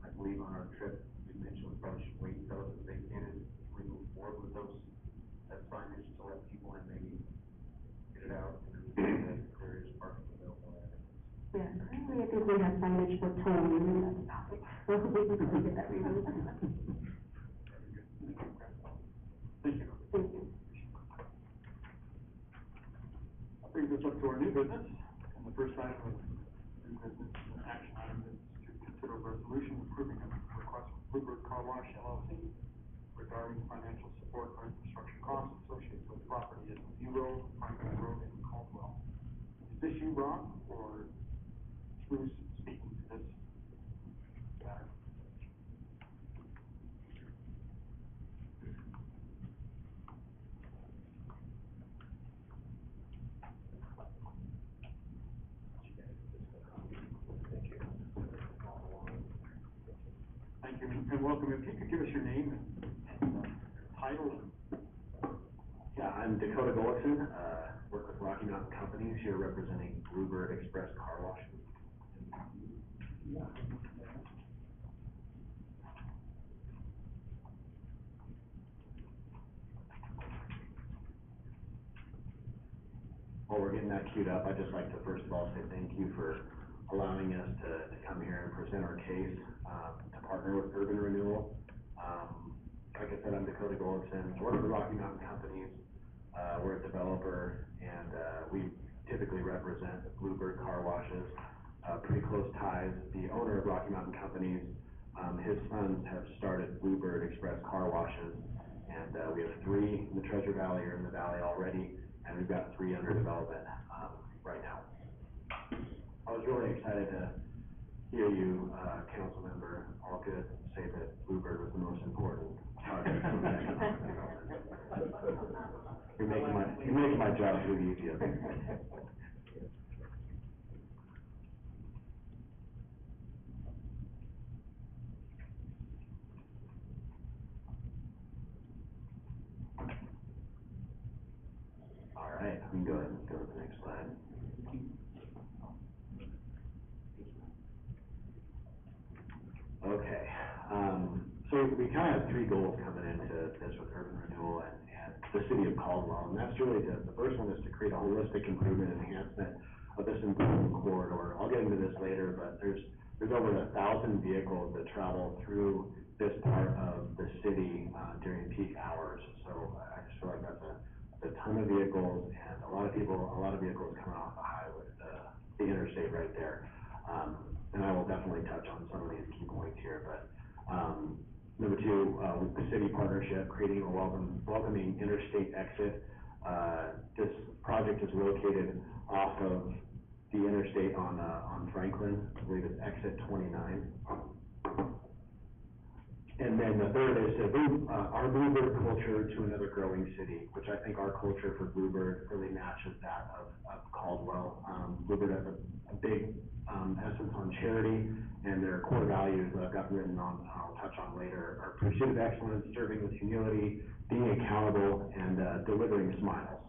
I believe on our trip, we mentioned we probably should wait until it was vacated, we move forward with that signage to let people in, maybe get it out, and then there is parking available at it. Yeah, currently I think we have signage for tolling, and that's about it. So we can probably get that removed. Thank you. Thank you. That brings us up to our new business, and the first item of new business, action item, is to consider a resolution approving a request from Bluebird Car Wash LLC regarding financial support for infrastructure costs associated with property at View Road, Franklin Road, and Caldwell. Is this you, Rob, or Bruce speaking to this matter? welcome. If you could give us your name and title. Yeah, I'm Dakota Gullikson, work with Rocky Mountain Companies here representing Bluebird Express Car Wash. While we're getting that queued up, I'd just like to first of all say thank you for allowing us to come here and present our case, to partner with Urban Renewal. Like I said, I'm Dakota Gullikson, I work with Rocky Mountain Companies. We're a developer, and we typically represent Bluebird Car Washes, pretty close ties. The owner of Rocky Mountain Companies, his sons have started Bluebird Express Car Washes, and we have 3 in the Treasure Valley or in the valley already, and we've got 3 under development right now. I was really excited to hear you, council member Alka, say that Bluebird was the most important project from the economic development. You're making my job too easy. All right, we can go ahead and go to the next slide. Okay, so we kind of have 3 goals coming into this with Urban Renewal and the city of Caldwell, and that's really the first one is to create a holistic improvement and enhancement of this important corridor. I'll get into this later, but there's over 1,000 vehicles that travel through this part of the city during peak hours. So I just feel like that's a ton of vehicles, and a lot of vehicles coming off the highway, the interstate right there. And I will definitely touch on some of these key points here, but number 2, with the city partnership, creating a welcoming interstate exit. This project is located off of the interstate on Franklin. I believe it's exit 29. And then the third is to move our Bluebird culture to another growing city, which I think our culture for Bluebird really matches that of Caldwell. Bluebird has a big essence on charity, and their core values that I've got written on, I'll touch on later, are pursuit of excellence, serving with humility, being accountable, and delivering smiles.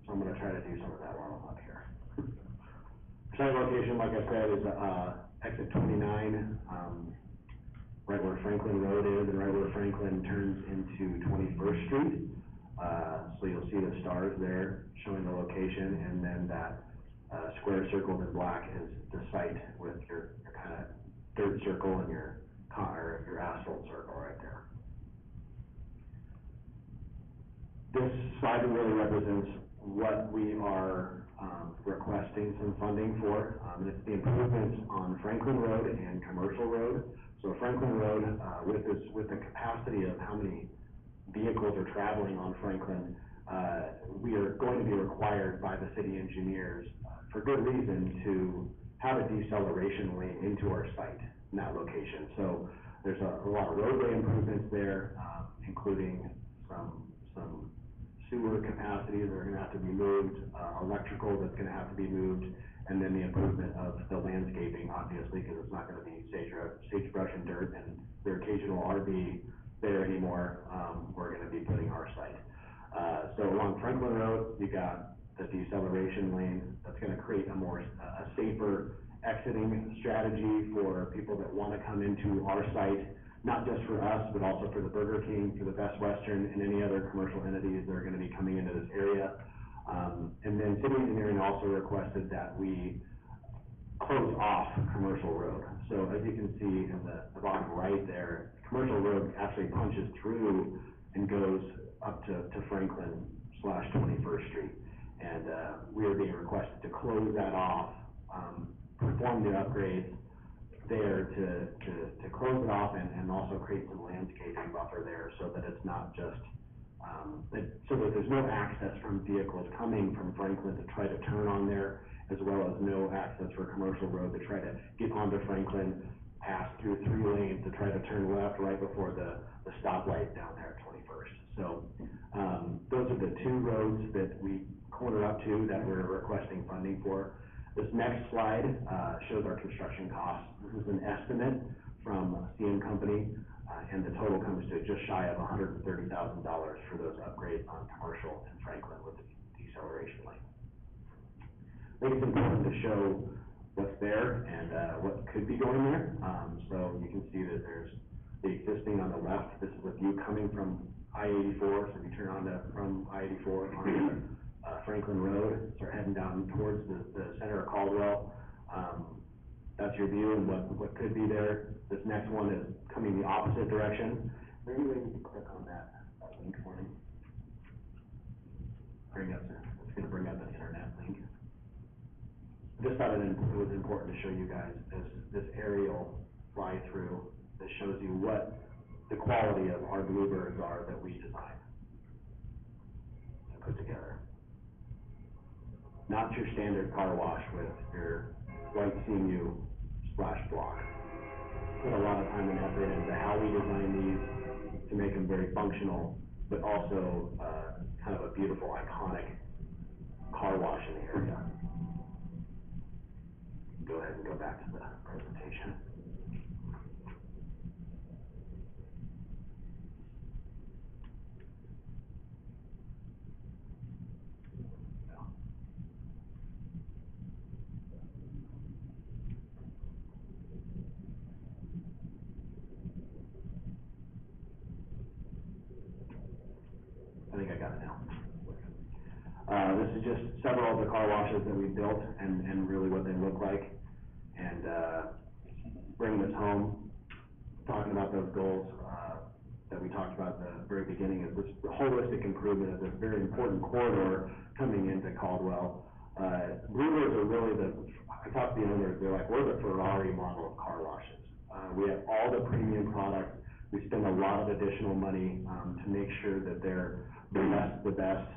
So I'm going to try to do some of that while I'm up here. Site location, like I said, is exit 29, right where Franklin Road is, and right where Franklin turns into 21st Street. So you'll see the stars there showing the location, and then that square circled in black is the site with your kind of dirt circle and your asphalt circle right there. This slide really represents what we are requesting some funding for. And it's the improvements on Franklin Road and Commercial Road. So Franklin Road, with the capacity of how many vehicles are traveling on Franklin, we are going to be required by the city engineers, for good reason, to have a deceleration lane into our site in that location. So there's a lot of roadway improvements there, including some sewer capacities that are going to have to be moved, electrical that's going to have to be moved, and then the improvement of the landscaping, obviously, because it's not going to be sagebrush and dirt and their occasional RV there anymore. We're going to be putting our site. So along Franklin Road, you got the deceleration lane that's going to create a safer exiting strategy for people that want to come into our site, not just for us, but also for the Burger King, for the Best Western, and any other commercial entities that are going to be coming into this area. And then city engineering also requested that we close off Commercial Road. So as you can see in the bottom right there, Commercial Road actually punches through and goes up to Franklin/21st Street. And we are being requested to close that off, perform the upgrades there to close it off and also create some landscaping buffer there so that it's not just, so that there's no access from vehicles coming from Franklin to try to turn on there, as well as no access for Commercial Road to try to get onto Franklin, pass through 3 lanes to try to turn left right before the stoplight down there at 21st. So those are the 2 roads that we corner up to that we're requesting funding for. This next slide shows our construction costs. This is an estimate from CN Company, and the total comes to just shy of $130,000 for those upgrades on commercial and Franklin with the deceleration lane. I think it's important to show what's there and, what could be going there. So you can see that there's the existing on the left. This is a view coming from I-84, so if you turn from I-84 onto, Franklin Road, start heading down towards the center of Caldwell. That's your view and what could be there. This next one is coming the opposite direction. Maybe we can click on that link for me. It's gonna bring up an internet link. Just thought it was important to show you guys this aerial fly through that shows you what the quality of our bluebirds are that we design and put together. Not your standard car wash with your white CMU splash block. Put a lot of time and effort into how we design these to make them very functional, but also kind of a beautiful, iconic car wash in the area. Go ahead and go back to the presentation. I think I got it now. This is just several of the car washes that we built and really what they look like. And bringing this home, talking about those goals that we talked about at the very beginning, is this holistic improvement of this very important corridor coming into Caldwell. Bluebirds are really I talked to the owners, they're like, we're the Ferrari model of car washes. We have all the premium products. We spend a lot of additional money to make sure that they're the best.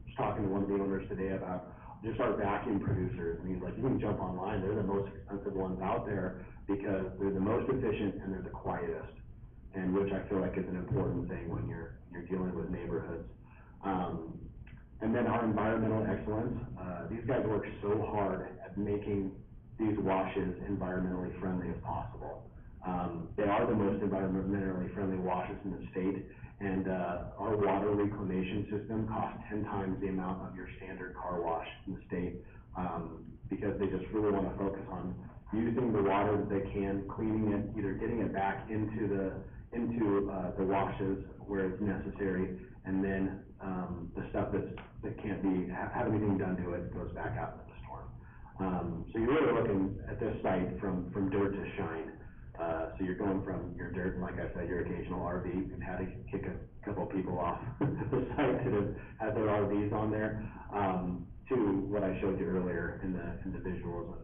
Just talking to one of the owners today about just our vacuum producers, and he's like, you can jump online, they're the most expensive ones out there because they're the most efficient and they're the quietest, and which I feel like is an important thing when you're dealing with neighborhoods. And then our environmental excellence, these guys work so hard at making these washes environmentally friendly as possible. They are the most environmentally friendly washes in the state, and our water reclamation system costs 10 times the amount of your standard car wash in the state, because they just really want to focus on using the water that they can, cleaning it, either getting it back into the washes where it's necessary, and then the stuff that can't have anything done to it goes back out into the storm. So you're really looking at this site from dirt to shine. So you're going from your dirt, and like I said, your occasional RV. We've had to kick a couple people off the site that have had their RVs on there, to what I showed you earlier in the visuals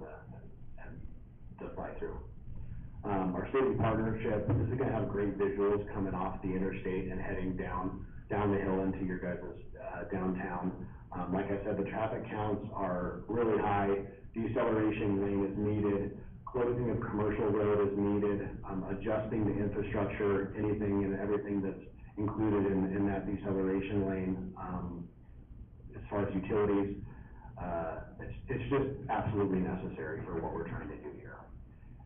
and the fly through. Our city partnership, this is gonna have great visuals coming off the interstate and heading down the hill into your guys' downtown. Like I said, the traffic counts are really high. Deceleration lane is needed. Closing of commercial road is needed, adjusting the infrastructure, anything and everything that's included in that deceleration lane, as far as utilities, it's just absolutely necessary for what we're trying to do here.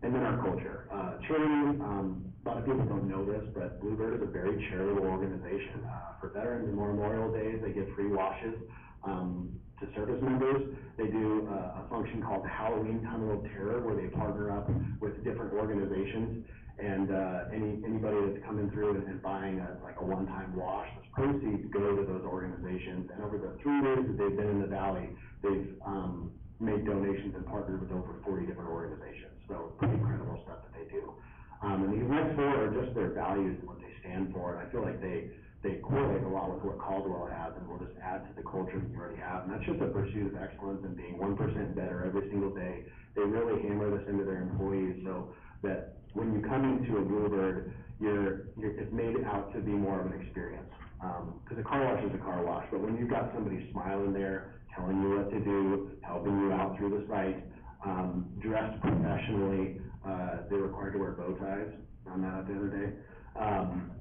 And then our culture. Charity, a lot of people don't know this, but Bluebird is a very charitable organization. For Veterans and Memorial Days, they give free washes to service members. They do a function called the Halloween Tunnel of Terror, where they partner up with different organizations, and anybody that's coming through and buying a one-time wash, those proceeds go to those organizations. And over the 3 years that they've been in the valley, they've made donations and partnered with over 40 different organizations. So pretty incredible stuff that they do. And these next 4 are just their values and what they stand for, and I feel like they correlate a lot with what Caldwell has, and we'll just add to the culture that you already have. And that's just a pursuit of excellence and being 1% better every single day. They really hammer this into their employees so that when you come into a Bluebird, it's made out to be more of an experience. Because a car wash is a car wash, but when you've got somebody smiling there, telling you what to do, helping you out through the site, dressed professionally, they're required to wear bow ties. Found that out the other day.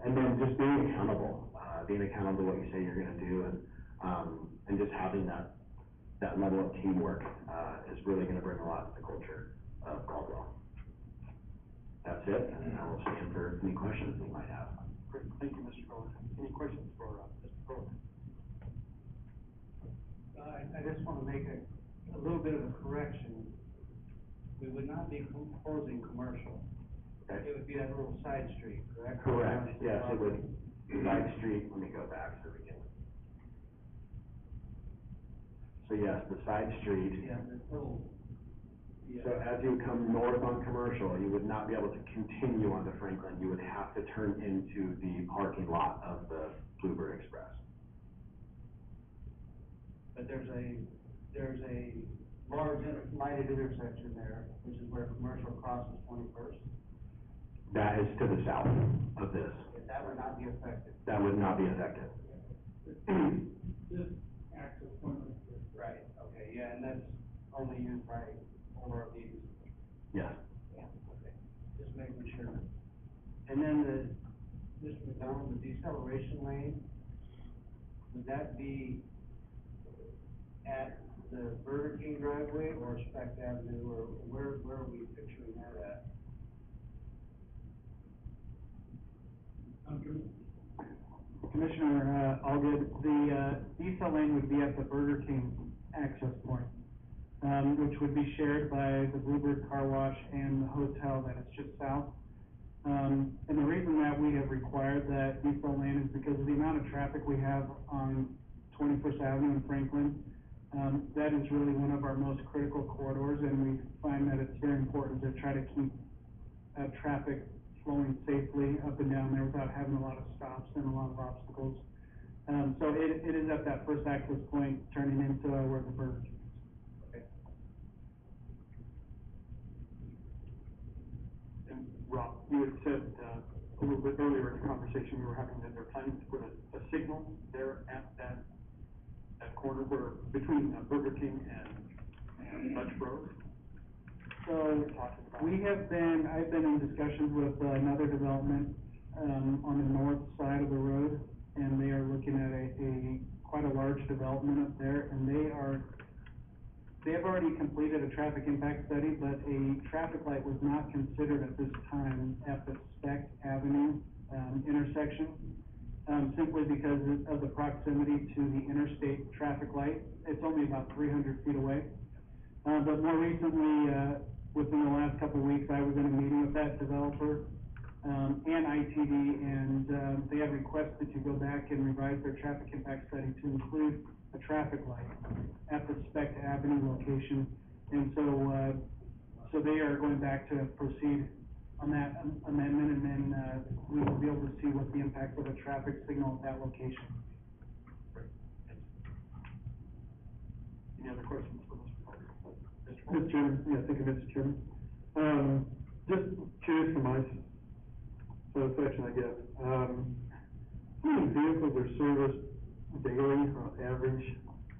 And then just being accountable to what you say you're gonna do, and just having that level of teamwork, is really gonna bring a lot to the culture of Caldwell. that's it, and I will stand for any questions you might have. Great, thank you, Mr. Fuller. Any questions for, Mr. Fuller? I just wanna make a little bit of a correction. We would not be proposing commercial. Okay. It would be that little side street, correct? Correct, yes, it would, side street, let me go back so we can. So yes, the side street. Yeah, this little, yeah. So as you come north on Commercial, you would not be able to continue onto Franklin, you would have to turn into the parking lot of the Bluebird Express. But there's a large lighted intersection there, which is where commercial crosses 21st. That is to the south of this, That would not be affected. that would not be affected. This access point right here. Right, okay, yeah, and that's only used by owner of these. Yes. Yeah, okay, just making sure. And then Mr. McDonald, the deceleration lane, would that be at the Burger King driveway or Speck Avenue, or where are we picturing that at? Commissioner, Allgood, the decel lane would be at the Burger King access point, which would be shared by the Bluebird Car Wash and the hotel that is just south. And the reason that we have required that decel lane is because of the amount of traffic we have on 21st Avenue in Franklin. That is really one of our most critical corridors, and we find that it's very important to try to keep traffic flowing safely up and down there without having a lot of stops and a lot of obstacles. So it is at that first access point turning into where the Burger King is. Okay. And Rob, you had said, a little bit earlier in the conversation we were having that they're planning to put a signal there at that corner where, between Burger King and Dutch Bros. So I've been in discussions with another development, on the north side of the road, and they are looking at quite a large development up there, and they have already completed a traffic impact study, but a traffic light was not considered at this time at the Speck Avenue, intersection, simply because of the proximity to the interstate traffic light. It's only about 300 feet away. But more recently, within the last couple of weeks, I was in a meeting with that developer, and ITD, and, they have requested to go back and revise their traffic impact study to include a traffic light at the Speck Avenue location. And so they are going back to proceed on that amendment, and then, we will be able to see what the impact of a traffic signal at that location. Any other questions for Mr. Fuller? Mr. Chairman, yeah, thank you, Mr. Chairman. Just curious for my satisfaction, I guess. How many vehicles are serviced daily on average,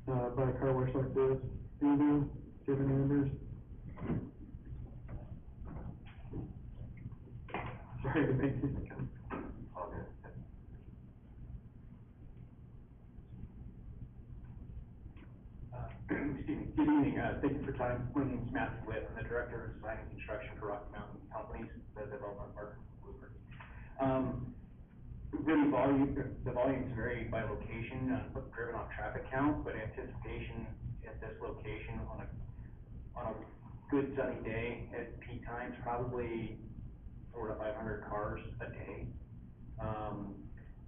by a car wash like this? Do you have any numbers? Sorry to make you come. Excuse me, good evening, thank you for your time. My name is Matthew Witt, I'm the Director of Design and Construction for Rocky Mountain Companies, the development partner for Bluebird. Really the volumes vary by location, driven off traffic count, but anticipation at this location on a good sunny day at peak times, probably 400 to 500 cars a day.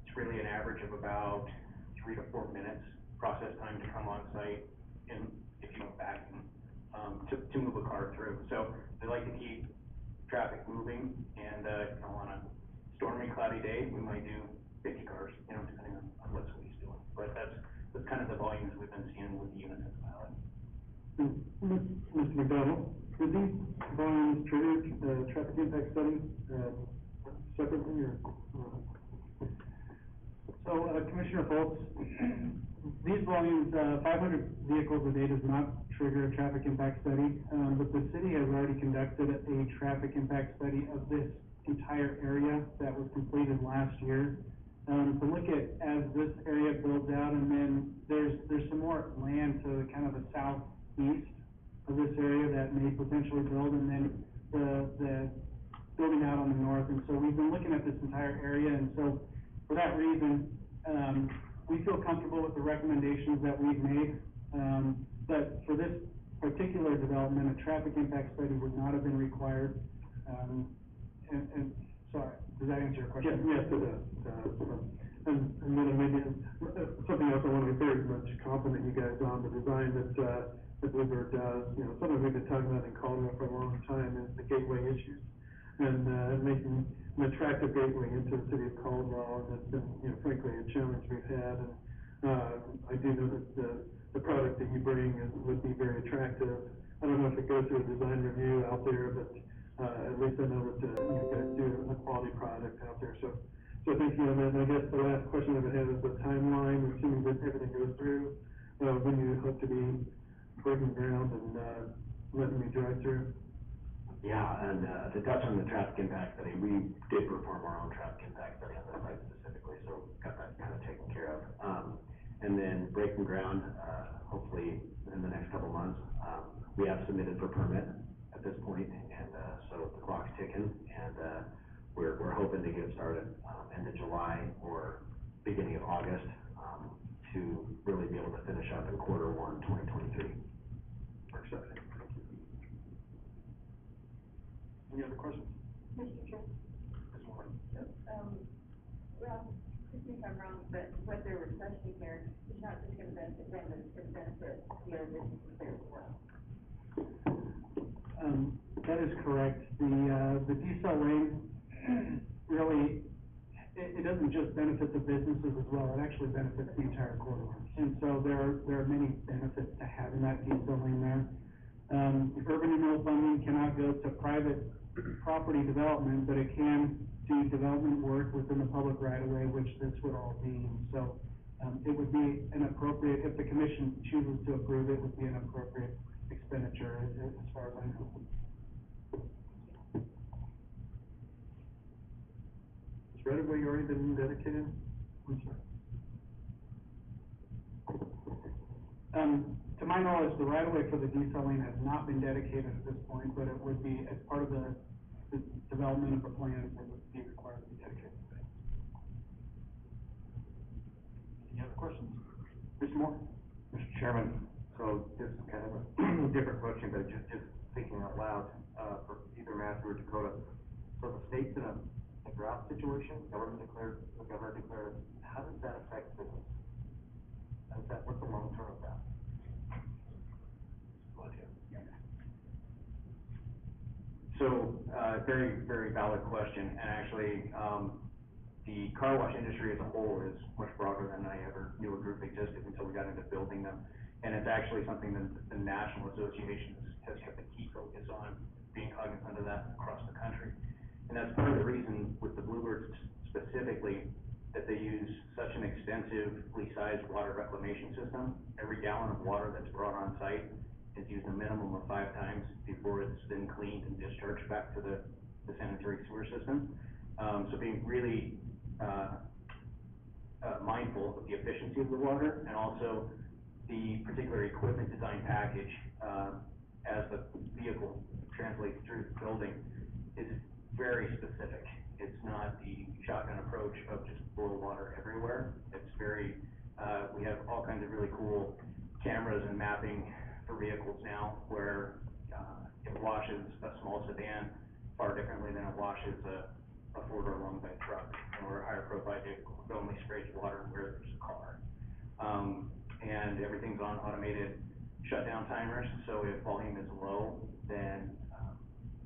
It's really an average of about 3 to 4 minutes process time to come on site, and if you don't vacuum, to move a car through. So they like to keep traffic moving, and, on a stormy, cloudy day, we might do 50 cars, depending on what somebody's doing. But that's kind of the volumes we've been seeing with the units in the pilot. Mr. McDonald, did these volumes trigger, traffic impact studies, separately, or? So, Commissioner Foltz, these volumes, 500 vehicles a day does not trigger a traffic impact study, but the city has already conducted a traffic impact study of this entire area that was completed last year. To look at as this area builds out, and then there's some more land to kind of the southeast of this area that may potentially build, and then the building out on the north, and so we've been looking at this entire area, and so for that reason, we feel comfortable with the recommendations that we've made. But for this particular development, a traffic impact study would not have been required. Sorry, does that answer your question? Yes, it does. And then maybe something else I want to very much compliment you guys on, the design that Bluebird does. You know, something we've been talking about in Caldwell for a long time is the gateway issues. And, making an attractive gateway into the city of Caldwell, and that's been, you know, frankly, a challenge we've had. And, I do know that the product that you bring would be very attractive. I don't know if it goes through a design review out there, but, at least I know that, you guys do a quality product out there. So thank you. And then I guess the last question I would have is the timeline, assuming that everything goes through, when you hope to be breaking ground and, letting me drive through. Yeah, and, to touch on the traffic impact study, we did perform our own traffic impact study on the site specifically, so got that kind of taken care of. And then breaking ground, hopefully in the next couple months. We have submitted for permit at this point, and, so the clock's ticking, and, we're hoping to get started, end of July or beginning of August, to really be able to finish up in Q1 2023. We're excited. Any other questions? Mr. Chair? This morning. Well, correct me if I'm wrong, but what they're requesting here is not just gonna benefit them, it's gonna benefit the other businesses there as well. That is correct. The decel lane really, it doesn't just benefit the businesses as well, it actually benefits the entire corridor. And so there are many benefits to having that decel lane there. The urban renewal funding cannot go to private property development, but it can do development work within the public right of way, which this would all be. So, it would be an appropriate, if the commission chooses to approve it, would be an appropriate expenditure as far as I know. Has right of way already been dedicated? I'm sorry. To my knowledge, the right of way for the decel lane has not been dedicated at this point, but it would be, as part of the development of the plans, it would be required to be dedicated. Any other questions? Mr. Moore? Mr. Chairman, so this is kind of a different question, but just thinking out loud, for either Matthew or Dakota. So the state's in a drought situation, the governor declared, how does that affect business? What's the long term of that? So, very, very valid question, and actually, the car wash industry as a whole is much broader than I ever knew a group existed until we got into building them. And it's actually something that the National Association has kept a key focus on, being cognizant of that across the country. And that's part of the reason with the Bluebirds specifically, that they use such an extensively sized water reclamation system. Every gallon of water that's brought on site is used a minimum of 5 times before it's then cleaned and discharged back to the sanitary sewer system. So being really mindful of the efficiency of the water, and also the particular equipment design package as the vehicle translates through the building is very specific. It's not the shotgun approach of just blow water everywhere. It's very, we have all kinds of really cool cameras and mapping for vehicles now where it washes a small sedan far differently than it washes a 4-door long bed truck or a higher profile vehicle. It only sprays water where there's a car. And everything's on automated shutdown timers, so if volume is low, then,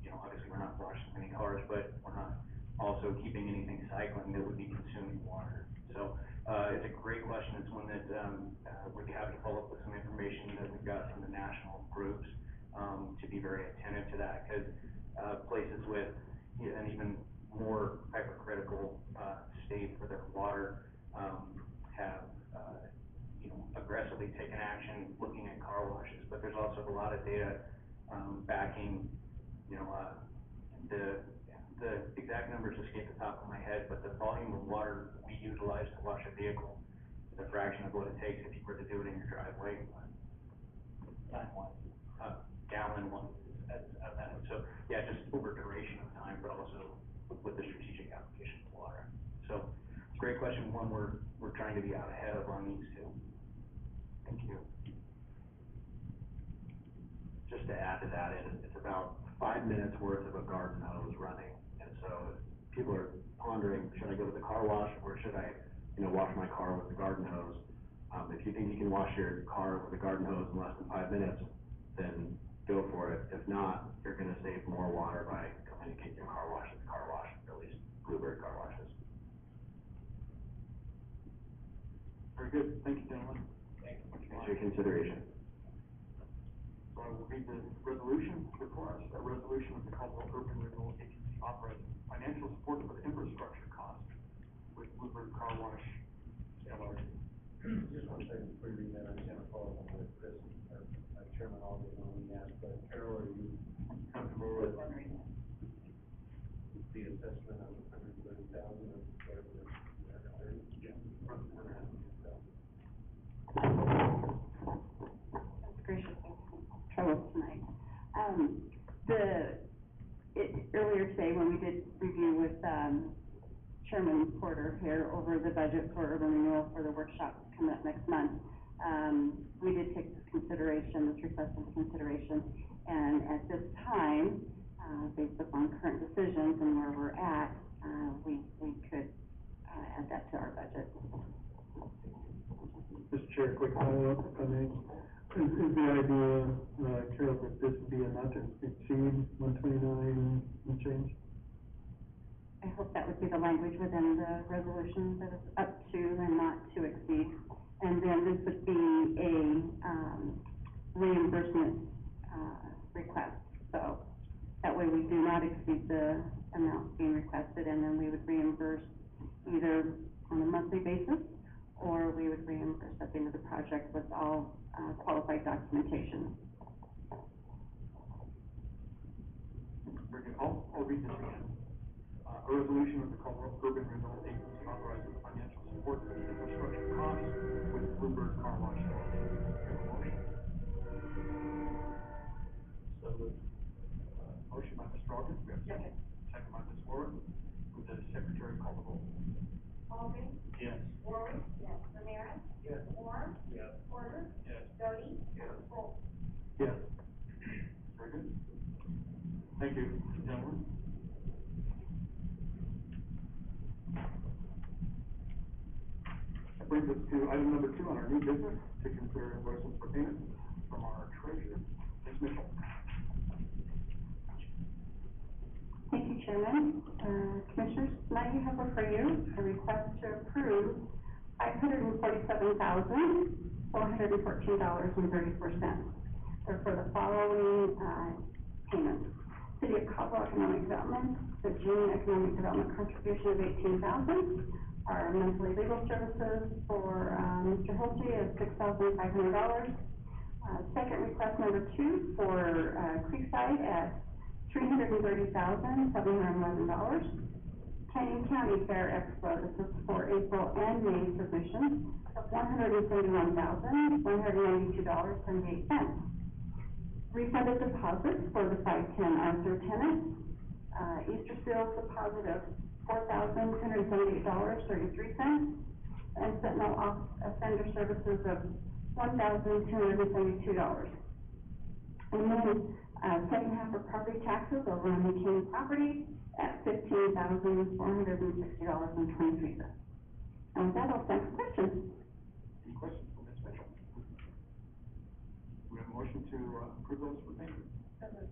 you know, obviously we're not washing any cars, but we're not also keeping anything cycling that would be consuming water. So, it's a great question. It's one that, we'd be happy to follow up with some information that we've got from the national groups, to be very attentive to that, because, places with an even more hypercritical, state for their water, have, you know, aggressively taken action looking at car washes, but there's also a lot of data, backing, you know, the exact numbers escape the top of my head, but the volume of water we utilize to wash a vehicle is a fraction of what it takes if you were to do it in your driveway. Gallon one, so, yeah, just over duration of time, but also one we're trying to be out ahead of on these two. Thank you. Just to add to that, it's about 5 minutes worth of a garden hose running. And so people are pondering, should I go to the car wash or should I, wash my car with the garden hose? If you think you can wash your car with a garden hose in less than 5 minutes, then go for it. If not, you're gonna save more water by going to get your car washed at the car wash, or at least Bluebird car washes. Very good, thank you, gentlemen. Thank you. Thanks for your consideration. So I will read the resolution before us, a resolution of the Caldwell Urban Renewal Agency authorizing financial support for the infrastructure costs with Bluebird Car Wash LLC. Just one second before you read that, I just want to follow up on what Chris, our chairman already asked, but Carol, are you comfortable with the assessment of $130,000 or whatever it is? Yeah. That's gracious, trouble tonight. Earlier today, when we did review with, Chairman Porter here over the budget for urban renewal for the workshop coming up next month, we did take this request into consideration, and at this time, based upon current decisions and where we're at, we could, add that to our budget. Mr. Chair, quick follow-up, if I may. Is the idea, Carol, that this would be a not to exceed 129 and change? I hope that would be the language within the resolution, that it's up to and not to exceed. And then this would be a, reimbursement, request. So that way we do not exceed the amount being requested, and then we would reimburse either on a monthly basis, or we would reimburse at the end of the project with all, qualified documentation. Very good, I'll read this again. A resolution of the Caldwell Urban Renewal Agency authorizing financial support for the infrastructure costs with Bluebird Car Wash LLC. Do you have a motion? So moved. Motion by Mr. Aldridge, we have a second. Second by Ms. Warren. Would the secretary call the roll? Aldridge. Yes. Warren. Yes. Ramirez. Yes. Moore. Yes. Porter. Yes. Doty. Yes. Holt. Yes. Very good. Thank you, gentlemen. That brings us to item number 2 on our new business, to consider invoices for payment from our treasurer, Ms. Mitchell. Thank you, Chairman. Commissioners, tonight you have before you a request to approve $547,414.34. They're for the following, payments. City of Caldwell Economic Development, the June Economic Development contribution of $18,000. Our monthly legal services for, Mr. Hilty is $6,500. Second request number 2 for, Creekside at $330,711. Canyon County Fair Expo, this is for April and May submissions of $171,192.78. Refunded deposits for the 510 Arthur tenant. Easter Seals deposit of $4,278.33, and Sentinel Offender Services of $1,272. And then, second half of property taxes over on the King property at $15,460.23. And with that, I'll stand for questions. Any questions for Ms. Mitchell? We have a motion to approve those for payment. Second.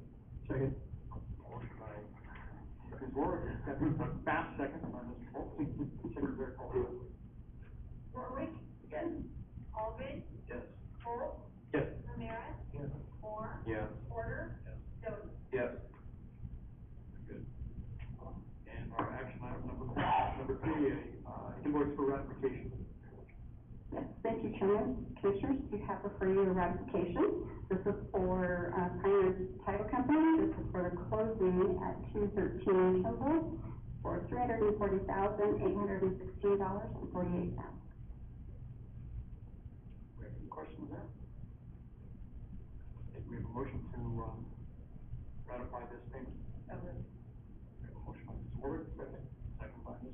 Motion by Ms. Warwick, second, a fast second by Mr. Holt. Secretary call the roll. Warwick. Yes. Aldridge. Yes. Holt. Yes. Ramirez. Yes. Moore. Yes. Porter. Yes. Doty. Yes. Good. And our action item number 3, invoice for ratification. Yes, thank you, Chairman. Commissioners, you have before you a ratification. This is for, Pioneer Title Company. This is for the closing at 213 Kimball for $340,816.48. We have any questions there? Okay, we have a motion to, ratify this payment. We have a motion by Ms. Warwick, second by Mr.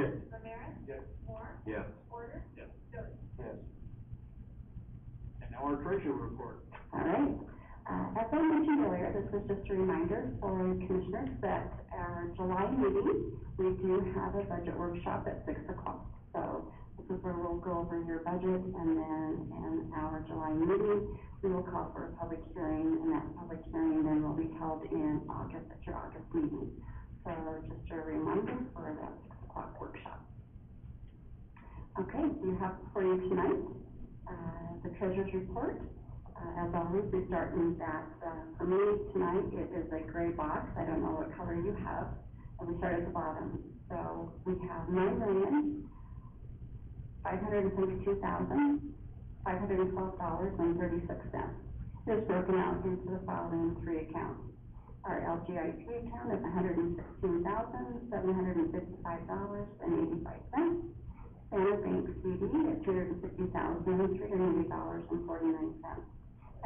Yes. Rivera. Yes. Moore. Yes. Porter. Yes. Stover. Yes. And now our treasurer report. All right. As I mentioned earlier, this is just a reminder for commissioners that our July meeting, we do have a budget workshop at 6 o'clock. So this is where we'll go over your budget, and then in our July meeting, we will call for a public hearing, and that public hearing then will be held in August, at your August meeting. So just a reminder for that 6 o'clock workshop. Okay, we have for you tonight, the treasurer's report. As always, we start in that, for me tonight, it is a gray box. I don't know what color you have. And we start at the bottom. So we have $9,572,512.36. It's broken out into the following three accounts. Our LGIP account is $116,755.85. Banner Bank CD at $250,380.49.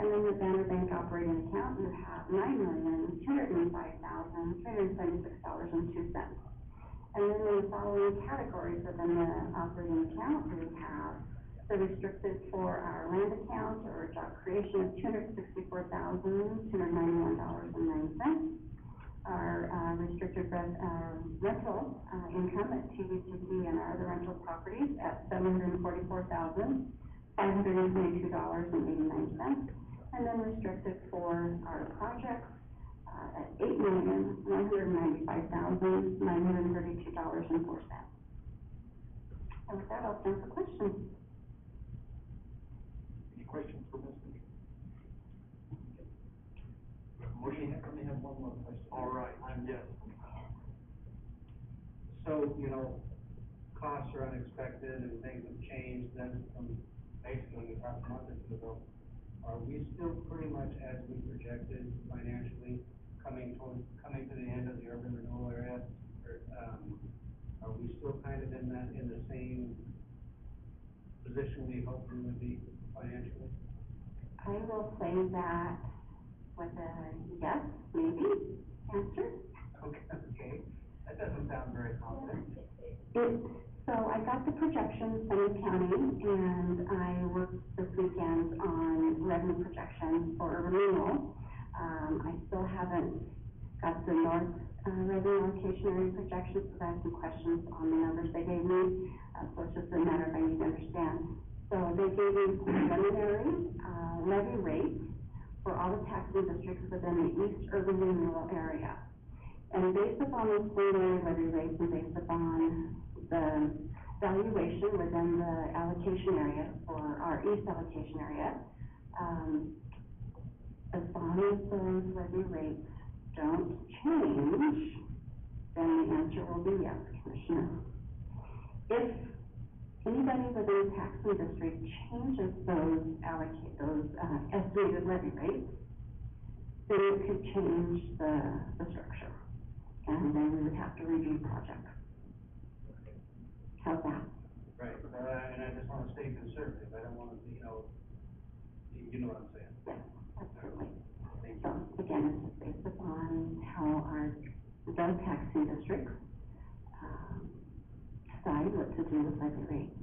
And then the Banner Bank operating account, you have $9,205,376.02. And then in the following categories within the operating account, we have the restricted for our land account or job creation of $264,291.09. Our restricted rental income at TVCC and our other rental properties at $744,522.89. And then restricted for our projects at $8,195,932.04. And with that, I'll stand for questions. Any questions for Ms. Fisher? Motion. Let me have one more question. All right, yes. So, costs are unexpected and things have changed then from basically about a month or two ago. Are we still pretty much as we projected financially coming to the end of the urban renewal area? Or, are we still kind of in the same position we hoped we would be financially? I will say that with a yes, maybe answer. Okay. That doesn't sound very confident. So I got the projections from the county, and I worked this weekend on revenue projections for Renewal. I still haven't got the north revenue allocation area projections, because I have some questions on the numbers they gave me. So it's just a matter of I need to understand. So they gave me preliminary levy rates for all the taxing districts within the East Urban Renewal area. And based upon those preliminary levy rates and based upon the valuation within the allocation area for our East allocation area, as long as those levy rates don't change, then the answer will be yes, Commissioner. If anybody within a taxing district changes those estimated levy rates, then it could change the structure. And then we would have to review projects. How's that? Right, and I just want to stay conservative. I don't want to, you know what I'm saying? Yes, absolutely. So again, it's just based upon how our taxing districts decide what to do with levy rates.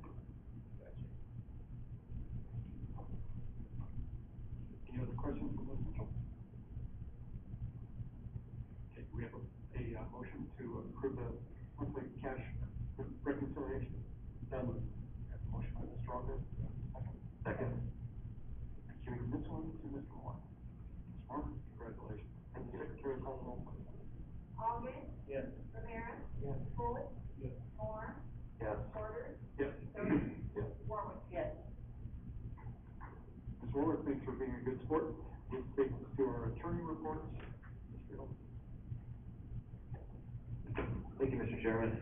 Any other questions from Ms. Mitchell? Okay, we have a motion to approve the monthly cash reconciliation. Done. Have a motion by Mr. August. Second. Carrying this one to Mr. Moore. Mr. Moore, congratulations. Thank you. Secretary Caldwell. August. Yes. Rivera. Yes. Bullock. Yes. Moore. Yes. Porter. Yes. Stover. Yes. Warwick. Yes. Ms. Warwick, thanks for being a good sport. This takes us to our attorney reports. Mr. Hill. Thank you, Mr. Chairman.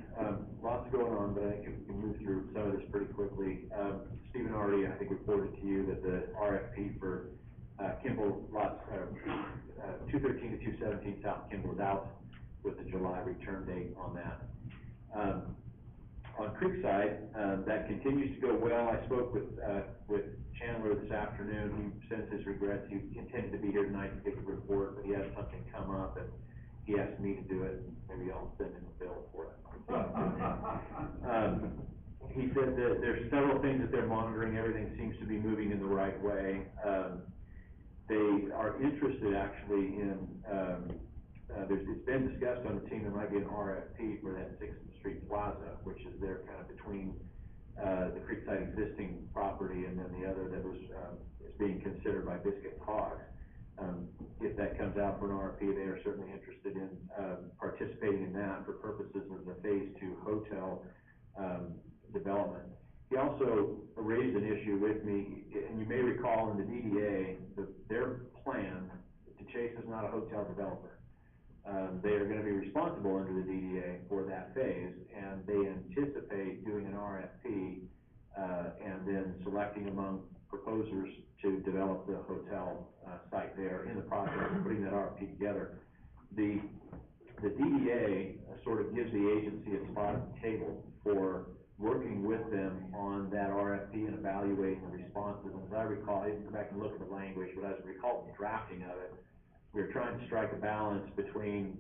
Lots going on, but I think we can move through some of this pretty quickly. Stephen already, I think, reported to you that the RFP for Kimball lots 213 to 217 South Kimball is out with the July return date on that. On Creekside, that continues to go well. I spoke with Chandler this afternoon. He sends his regrets. He intended to be here tonight to give a report, but he had something come up, and he asked me to do it, maybe I'll send him a bill for it. He said that there's several things that they're monitoring, everything seems to be moving in the right way. They are interested actually in, it's been discussed on the team, there might be an RFP for that Sixth Street Plaza, which is there kind of between, the Creekside existing property and then the other that was, is being considered by Biscuit Hogs. If that comes out for an RFP, they are certainly interested in, participating in that for purposes of the Phase 2 hotel, development. He also raised an issue with me, and you may recall in the DDA, their plan, Chase is not a hotel developer. They are gonna be responsible under the DDA for that phase, and they anticipate doing an RFP, and then selecting among proposers to develop the hotel, site there in the process of putting that RFP together. The DDA sort of gives the agency a spot at the table for working with them on that RFP and evaluating the responses. And as I recall, I didn't go back and look at the language, but as I recall the drafting of it, we were trying to strike a balance between,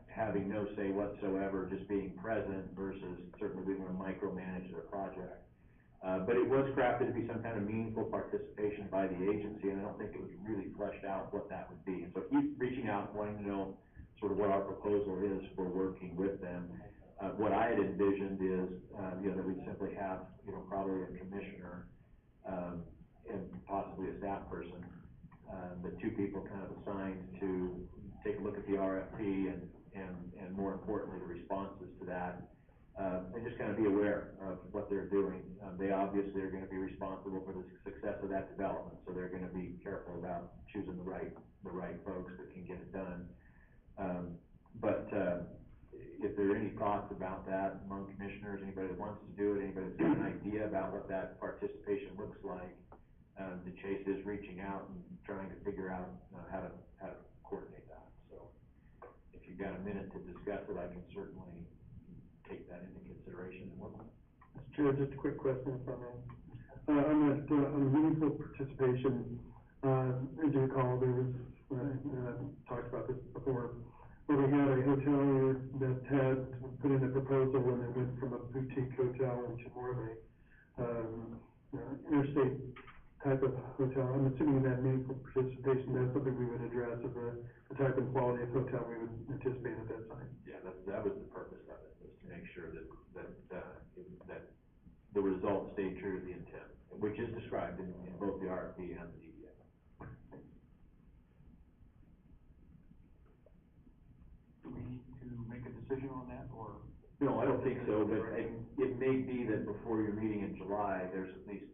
having no say whatsoever, just being present versus certainly we want to micromanage their project. But it was crafted to be some kind of meaningful participation by the agency, and I don't think it was really fleshed out what that would be. And so he's reaching out, wanting to know sort of what our proposal is for working with them. What I had envisioned is, that we'd simply have, probably a commissioner, and possibly a staff person, the two people kind of assigned to take a look at the RFP and more importantly, the responses to that, and just kind of be aware of what they're doing. They obviously are gonna be responsible for the success of that development, so they're gonna be careful about choosing the right folks that can get it done. If there are any thoughts about that among commissioners, anybody that wants to do it, anybody that's got an idea about what that participation looks like, the Chase is reaching out and trying to figure out, how to coordinate that. So if you've got a minute to discuss it, I can certainly take that into consideration and work on it. Mr. Chair, just a quick question if I may. On the meaningful participation, as you recall, there was, talked about this before, where we had a hotelier that had put in a proposal and it went from a boutique hotel into more of a, interstate type of hotel. I'm assuming that meaningful participation, that's something we would address as the type and quality of hotel we would anticipate at that time. Yeah, that was the purpose of it, was to make sure that the results stayed true to the intent, which is described in both the RFP and the DDA. Do we need to make a decision on that, or? No, I don't think so, but it may be that before your meeting in July, there's at least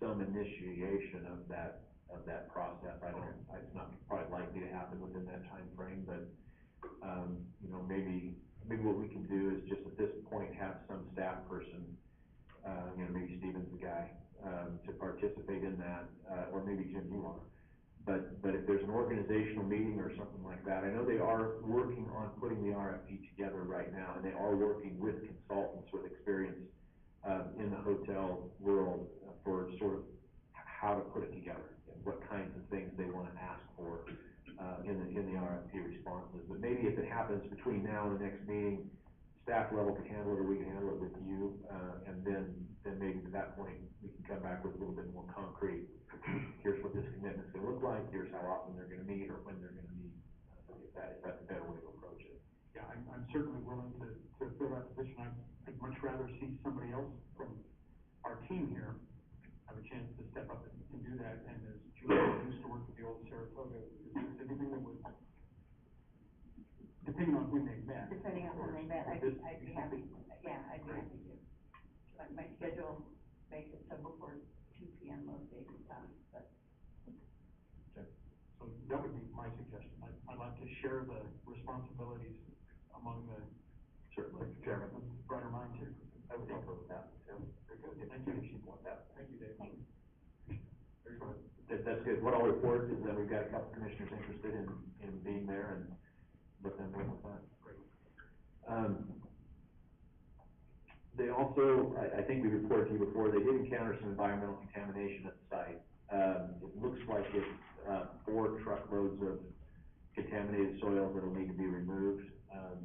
some initiation of that process. It's not probably likely to happen within that time frame, but, maybe what we can do is just at this point have some staff person, maybe Steven's the guy, to participate in that, or maybe Jim, you are. But if there's an organizational meeting or something like that, I know they are working on putting the RFP together right now, and they are working with consultants with experience, in the hotel world, for sort of how to put it together and what kinds of things they want to ask for, in the RFP responses. But maybe if it happens between now and the next meeting, staff level can handle it, or we can handle it with you, and then maybe at that point, we can come back with a little bit more concrete. Here's what this commitment's gonna look like, here's how often they're gonna meet, or when they're gonna meet, if that's a better way to approach it. Yeah, I'm certainly willing to fill that position. I'd much rather see somebody else from our team here have a chance to step up and do that. And as Julie used to work with the old Saratoga, is there anything that would, depending on when they met? Depending on when they met, I'd be happy, I'd be happy to. My schedule makes it so before 2 p.m. most days is done, but. Okay. So that would be my suggestion. I'd like to share the responsibilities among the, Certainly. Mr. Chairman, brighter minds here. I would concur with that, too. Very good. Thank you. If you want that. Thank you, Dave. Very good. That's good. What I'll report is that we've got a couple commissioners interested in being there, and let them know with that. Great. They also, I think we reported to you before, they did encounter some environmental contamination at the site. It looks like it's 4 truckloads of contaminated soils that'll need to be removed.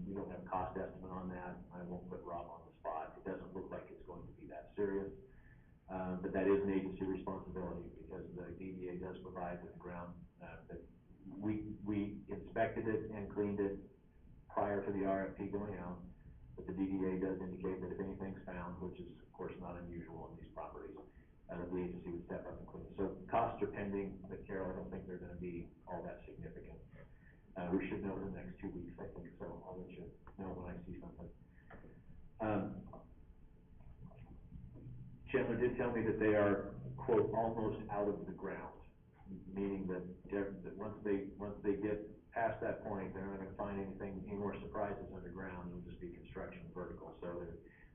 We don't have a cost estimate on that. I won't put Rob on the spot. It doesn't look like it's going to be that serious. But that is an agency responsibility because the DDA does provide with the ground, that we inspected it and cleaned it prior to the RFP going out. But the DDA does indicate that if anything's found, which is of course not unusual on these properties, that the agency would step up and clean it. So costs are pending, but Carol, I don't think they're gonna be all that significant. We should know in the next 2 weeks, I think, so I'll let you know when I see something. Chandler did tell me that they are, quote, almost out of the ground, meaning that once they get past that point, they're not gonna find any more surprises underground. It'll just be construction vertical. So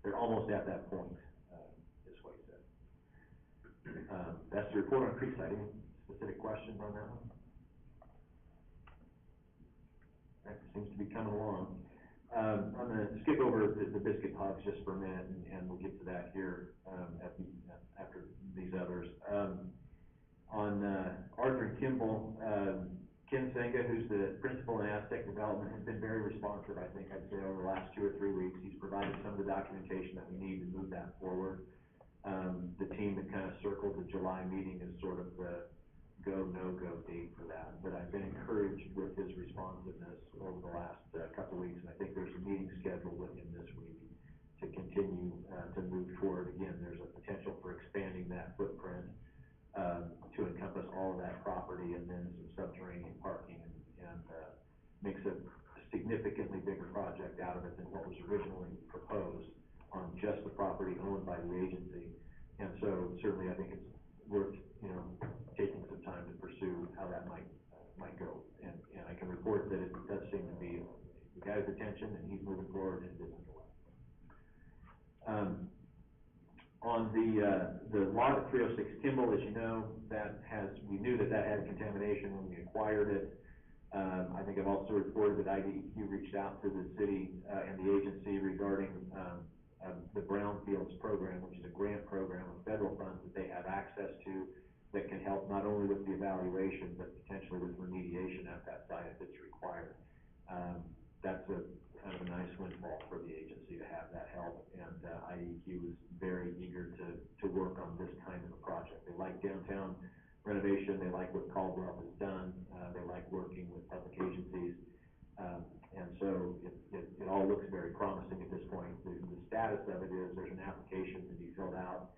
they're almost at that point, is what he said. That's the report on Creekside. Any specific questions on that one? That seems to be coming along. I'm gonna skip over the biscuit hogs just for a minute, and we'll get to that here, after these others. On Arthur and Kimball, Ken Senga, who's the principal in Aztec Development, has been very responsive, I think, I'd say, over the last 2 or 3 weeks. He's provided some of the documentation that we need to move that forward. The team that kind of circled the July meeting is sort of the go, no-go date for that. But I've been encouraged with his responsiveness over the last couple weeks, and I think there's a meeting scheduled with him this week to continue to move toward. Again, there's a potential for expanding that footprint to encompass all of that property, and then some subterranean parking, and makes a significantly bigger project out of it than what was originally proposed on just the property owned by the agency. And so certainly I think it's worth, taking some time to pursue how that might go. And I can report that it does seem to be, we got his attention and he's moving forward and it isn't away. On the lot at 306 Kimball, as you know, we knew that had contamination when we acquired it. I think I've also reported that IDEQ reached out to the city and the agency regarding the Brownfields Program, which is a grant program of federal funds that they have access to that can help not only with the evaluation, but potentially with remediation at that site if it's required. That's kind of a nice windfall for the agency to have that help, and IDEQ is very eager to work on this kind of a project. They like downtown renovation, they like what Caldwell has done, they like working with public agencies, and so it all looks very promising at this point. The status of it is there's an application to be filled out.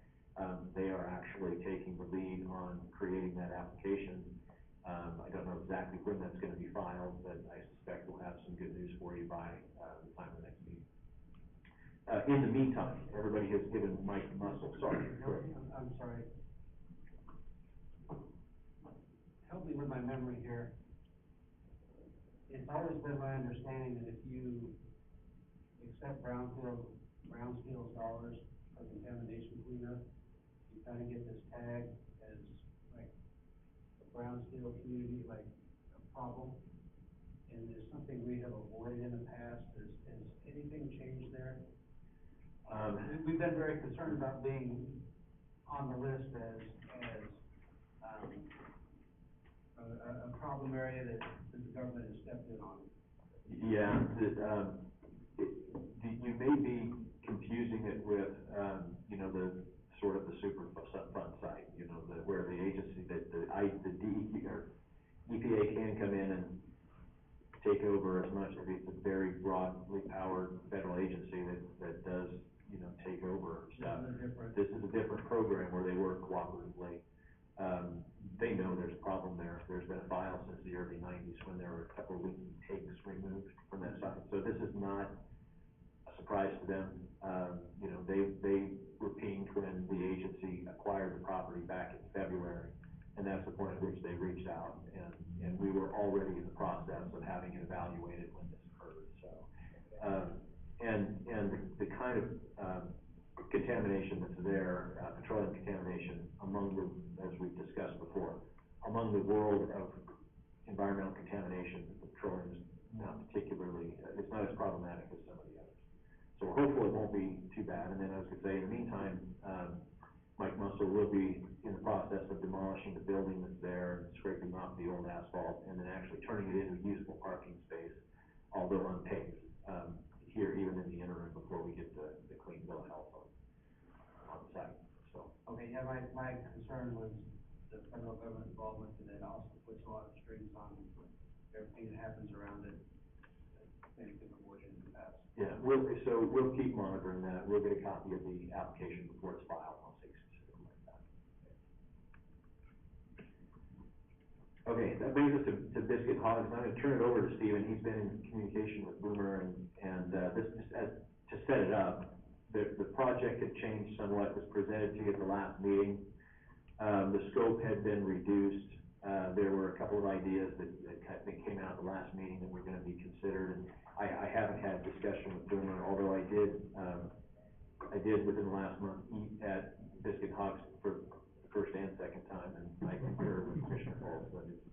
They are actually taking the lead on creating that application. I don't know exactly when that's gonna be filed, but I suspect we'll have some good news for you by the time of the next meeting. In the meantime, everybody has given Mike muscle, sorry. I'm sorry. Help me with my memory here. It's always been my understanding that if you accept Brownfields dollars for contamination cleanup, you kind of get this tag as like a Brownsville community, like a problem. And there's something we have avoided in the past. Has anything changed there? We've been very concerned about being on the list as a problem area that the government has stepped in on. Yeah, you may be confusing it with, the sort of the super fund site, where the agency, the DEQ or EPA can come in and take over as much of it's a very broadly powered federal agency that does, take over stuff. This is a different program where they work cooperatively. They know there's a problem there. There's been a file since the early 90s when there were a couple of leaking tanks removed from that site. So this is not a surprise to them. They were pinged when the agency acquired the property back in February, and that's the point at which they reached out, and we were already in the process of having it evaluated when this occurred. So, and the kind of contamination that's there, petroleum contamination as we've discussed before, among the world of environmental contamination, petroleum is not particularly, it's not as problematic as some of the others. So we're hopeful it won't be too bad. And then I was gonna say, in the meantime, Mike Musser will be in the process of demolishing the building that's there and scraping off the old asphalt and then actually turning it into usable parking space, although unpaved, here even in the interim before we get the clean bill of health on the site, so. Okay, yeah, my concern was the federal government involvement, and it also puts a lot of strings on everything that happens around it, that maybe could have avoided in the past. Yeah, we'll keep monitoring that. We'll get a copy of the application before it's filed, once they consider it like that. Okay, that brings us to Biscuit Hogs. I'm gonna turn it over to Steven. He's been in communication with Boomer and this, to set it up, the project had changed somewhat, was presented to you at the last meeting. The scope had been reduced. There were a couple of ideas that came out at the last meeting that were gonna be considered. And I haven't had discussion with Boomer, although I did within the last month eat at Biscuit Hogs for the first and second time, and I concur with Commissioner Caldwell, but it's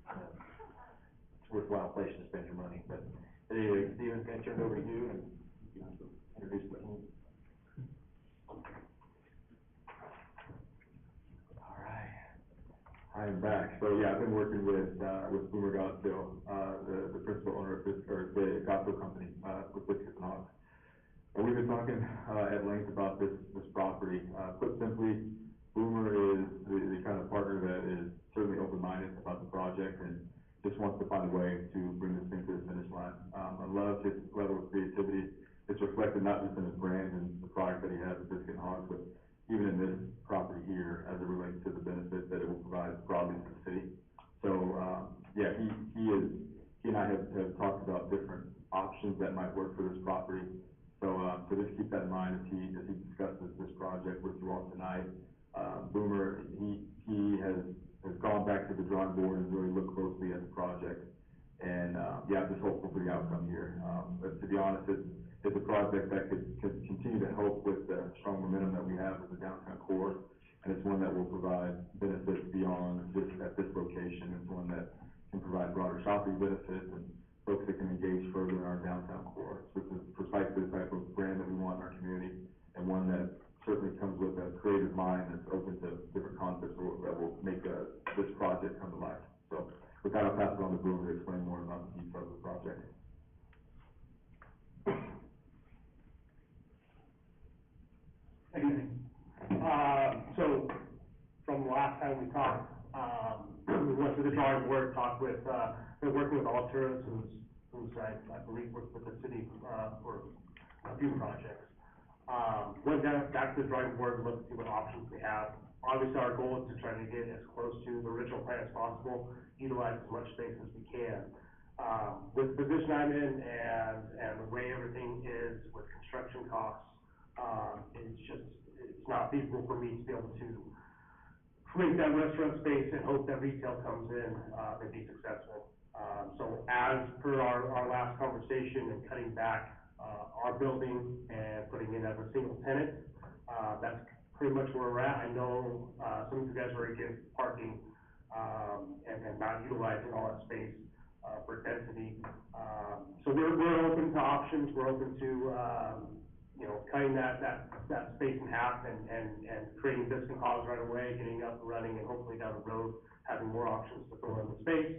a worthwhile place to spend your money. But anyway, Steven, can I turn it over to you and introduce the team? All right. I am back. So yeah, I've been working with Boomer Godstill, the principal owner of the Godstill company, with Biscuits and Hogs. And we've been talking, at length about this property. Put simply, Boomer is the kind of partner that is certainly open-minded about the project and just wants to find a way to bring this thing to the finish line. I love his level of creativity. It's reflected not just in his brand and the product that he has at Biscuit and Hogs, but even in this property here as it relates to the benefit that it will provide broadly to the city. So, yeah, he and I have talked about different options that might work for this property. So just keep that in mind as he discusses this project with you all tonight. Boomer, he has gone back to the drawing board and really looked closely at the project. And, yeah, I'm just hopeful for the outcome here. But to be honest, it's a project that could continue to help with the strong momentum that we have with the downtown core. And it's one that will provide benefits beyond just at this location. It's one that can provide broader shopping benefits and folks that can engage further in our downtown core. So this is precisely the type of brand that we want in our community, and one that certainly comes with a creative mind that's open to different concepts that will make this project come to life. So with that, I'll pass it on to Boomer to explain more about the details of the project. So from the last time we talked, we went to the drawing board, talked with, been working with Alturas, who's I believe worked with the city, for a few projects. Went down, back to the drawing board and looked to see what options we have. Obviously, our goal is to try to get as close to the original plan as possible, utilize as much space as we can. With the position I'm in and the way everything is with construction costs, it's not feasible for me to be able to create that restaurant space and hope that retail comes in, and be successful. So as per our last conversation and cutting back, our building and putting it as a single tenant, that's pretty much where we're at. I know, some of you guys are against parking, and not utilizing all that space, for density. So we're open to options. We're open to, cutting that space in half and creating Biscuit Hogs right away, getting up and running, and hopefully down the road, having more options to fill in the space.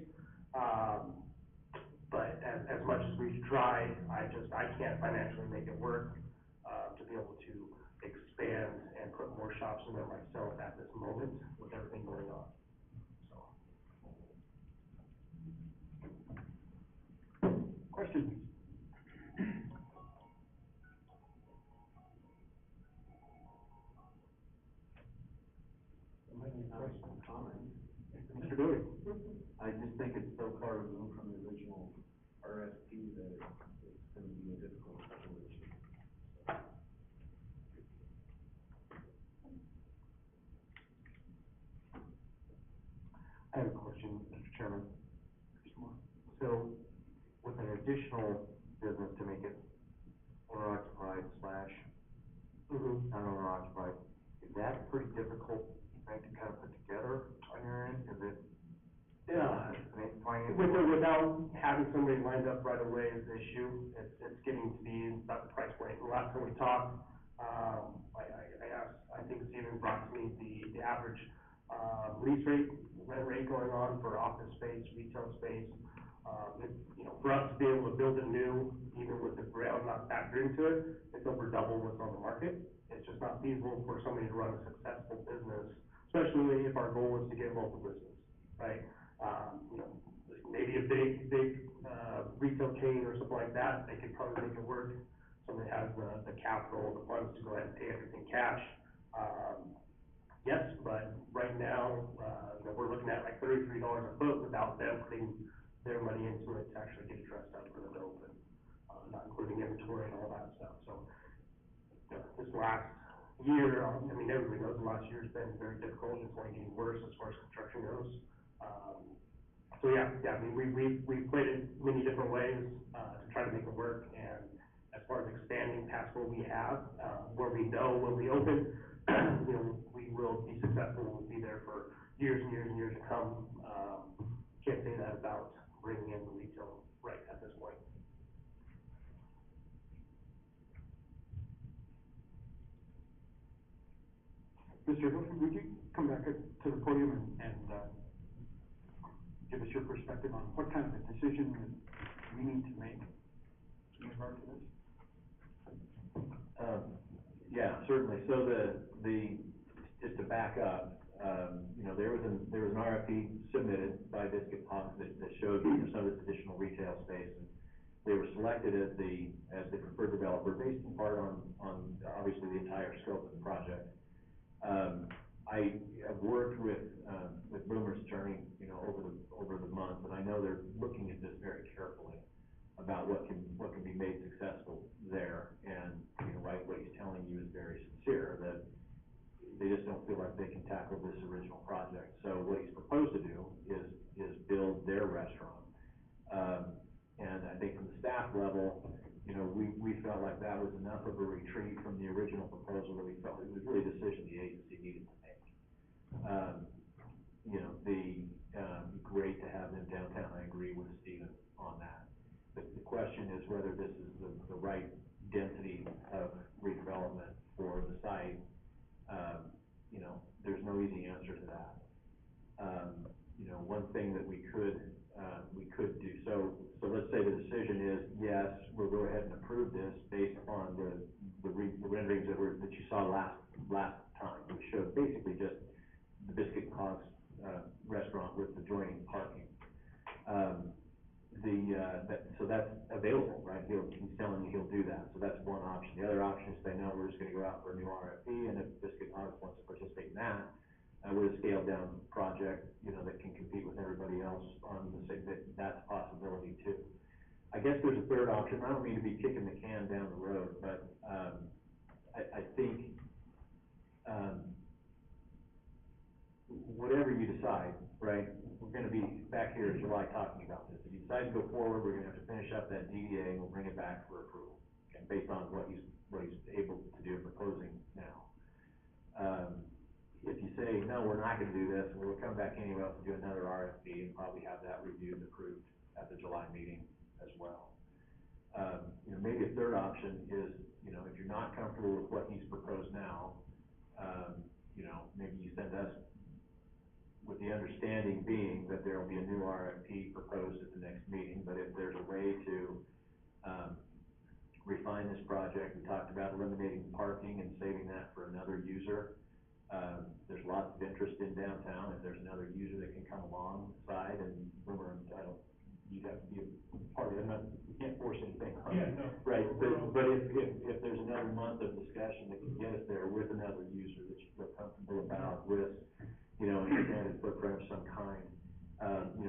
But as much as we've tried, I can't financially make it work, to be able to expand and put more shops in there myself at this moment with everything going on, so. Questions? Mr. Dooley? I just think it's so far removed from the original RFP that it's gonna be a difficult situation. I have a question, Mr. Chairman. So, with an additional business to make it owner-occupied / non-owner occupied, is that pretty difficult, right, to kind of put together on your end? Is it? Yeah. Financially? Without having somebody lined up right away is the issue. It's getting to be about the price point. The last time we talked, I think Steven brought to me the average, lease rate, rent rate going on for office space, retail space. For us to be able to build it new, even with the ground not factored into it, it's over double what's on the market. It's just not feasible for somebody to run a successful business, especially if our goal is to get local business, right? Maybe a big, retail chain or something like that, they could probably make it work. Somebody has the capital, the funds to go ahead and pay everything cash. Yes, but right now, we're looking at like $33 a foot without them putting their money into it to actually get it dressed up for them to open, not including inventory and all that stuff. So, this last year, everybody knows the last year's been very difficult. It's only getting worse as far as construction goes. We've played it many different ways, to try to make it work. And as far as expanding past what we have, where we know when we open, we will be successful. We'll be there for years and years and years to come. Can't say that about bringing in the retail right at this point. Mr. Hilton, would you come back to the podium and give us your perspective on what kind of a decision that we need to make in regard to this? Yeah, certainly. So just to back up, there was an RFP submitted by Biscuit Hawk that showed some of this additional retail space, and they were selected as the preferred developer based in part on obviously the entire scope of the project. I have worked with Boomer's attorney, over the months, and I know they're looking at this very carefully about what can be made successful there. And, what he's telling you is very sincere, that they just don't feel like they can tackle this original project. So what he's proposed to do is build their restaurant. And I think from the staff level, we felt like that was enough of a retreat from the original proposal that we felt it was really a decision the agency needed to make. Great to have them downtown. I agree with Stephen on that. But the question is whether this is the right density of redevelopment for the site. There's no easy answer to that. One thing that we could do, so let's say the decision is, yes, we'll go ahead and approve this based on the renderings that you saw last time, which showed basically just the Biscuit Hawk's restaurant with adjoining parking. So that's available, right? He's telling you he'll do that. So that's one option. The other option is say, no, we're just gonna go out for a new RFP, and if Biscuit Hawk wants to participate in that, with a scaled down project, that can compete with everybody else on the same, that's a possibility too. I guess there's a third option. I don't mean to be kicking the can down the road, but, I think, whatever you decide, right, we're gonna be back here in July talking about this. If you decide to go forward, we're gonna have to finish up that DDA and we'll bring it back for approval, okay, based on what he's able to do, proposing now. If you say, no, we're not gonna do this, and we'll come back anyway to do another RFP and probably have that reviewed and approved at the July meeting as well. Maybe a third option is, if you're not comfortable with what he's proposed now, maybe you send us with the understanding being that there will be a new RFP proposed at the next meeting. But if there's a way to refine this project, we talked about eliminating parking and saving that for another user. There's lots of interest in downtown. If there's another user that can come alongside, and Boomer, you'd have to be a part of it. You can't force anything. Yeah, no. Right, but if there's another month of discussion that can get us there with another user that you feel comfortable about, with, an expanded footprint of some kind,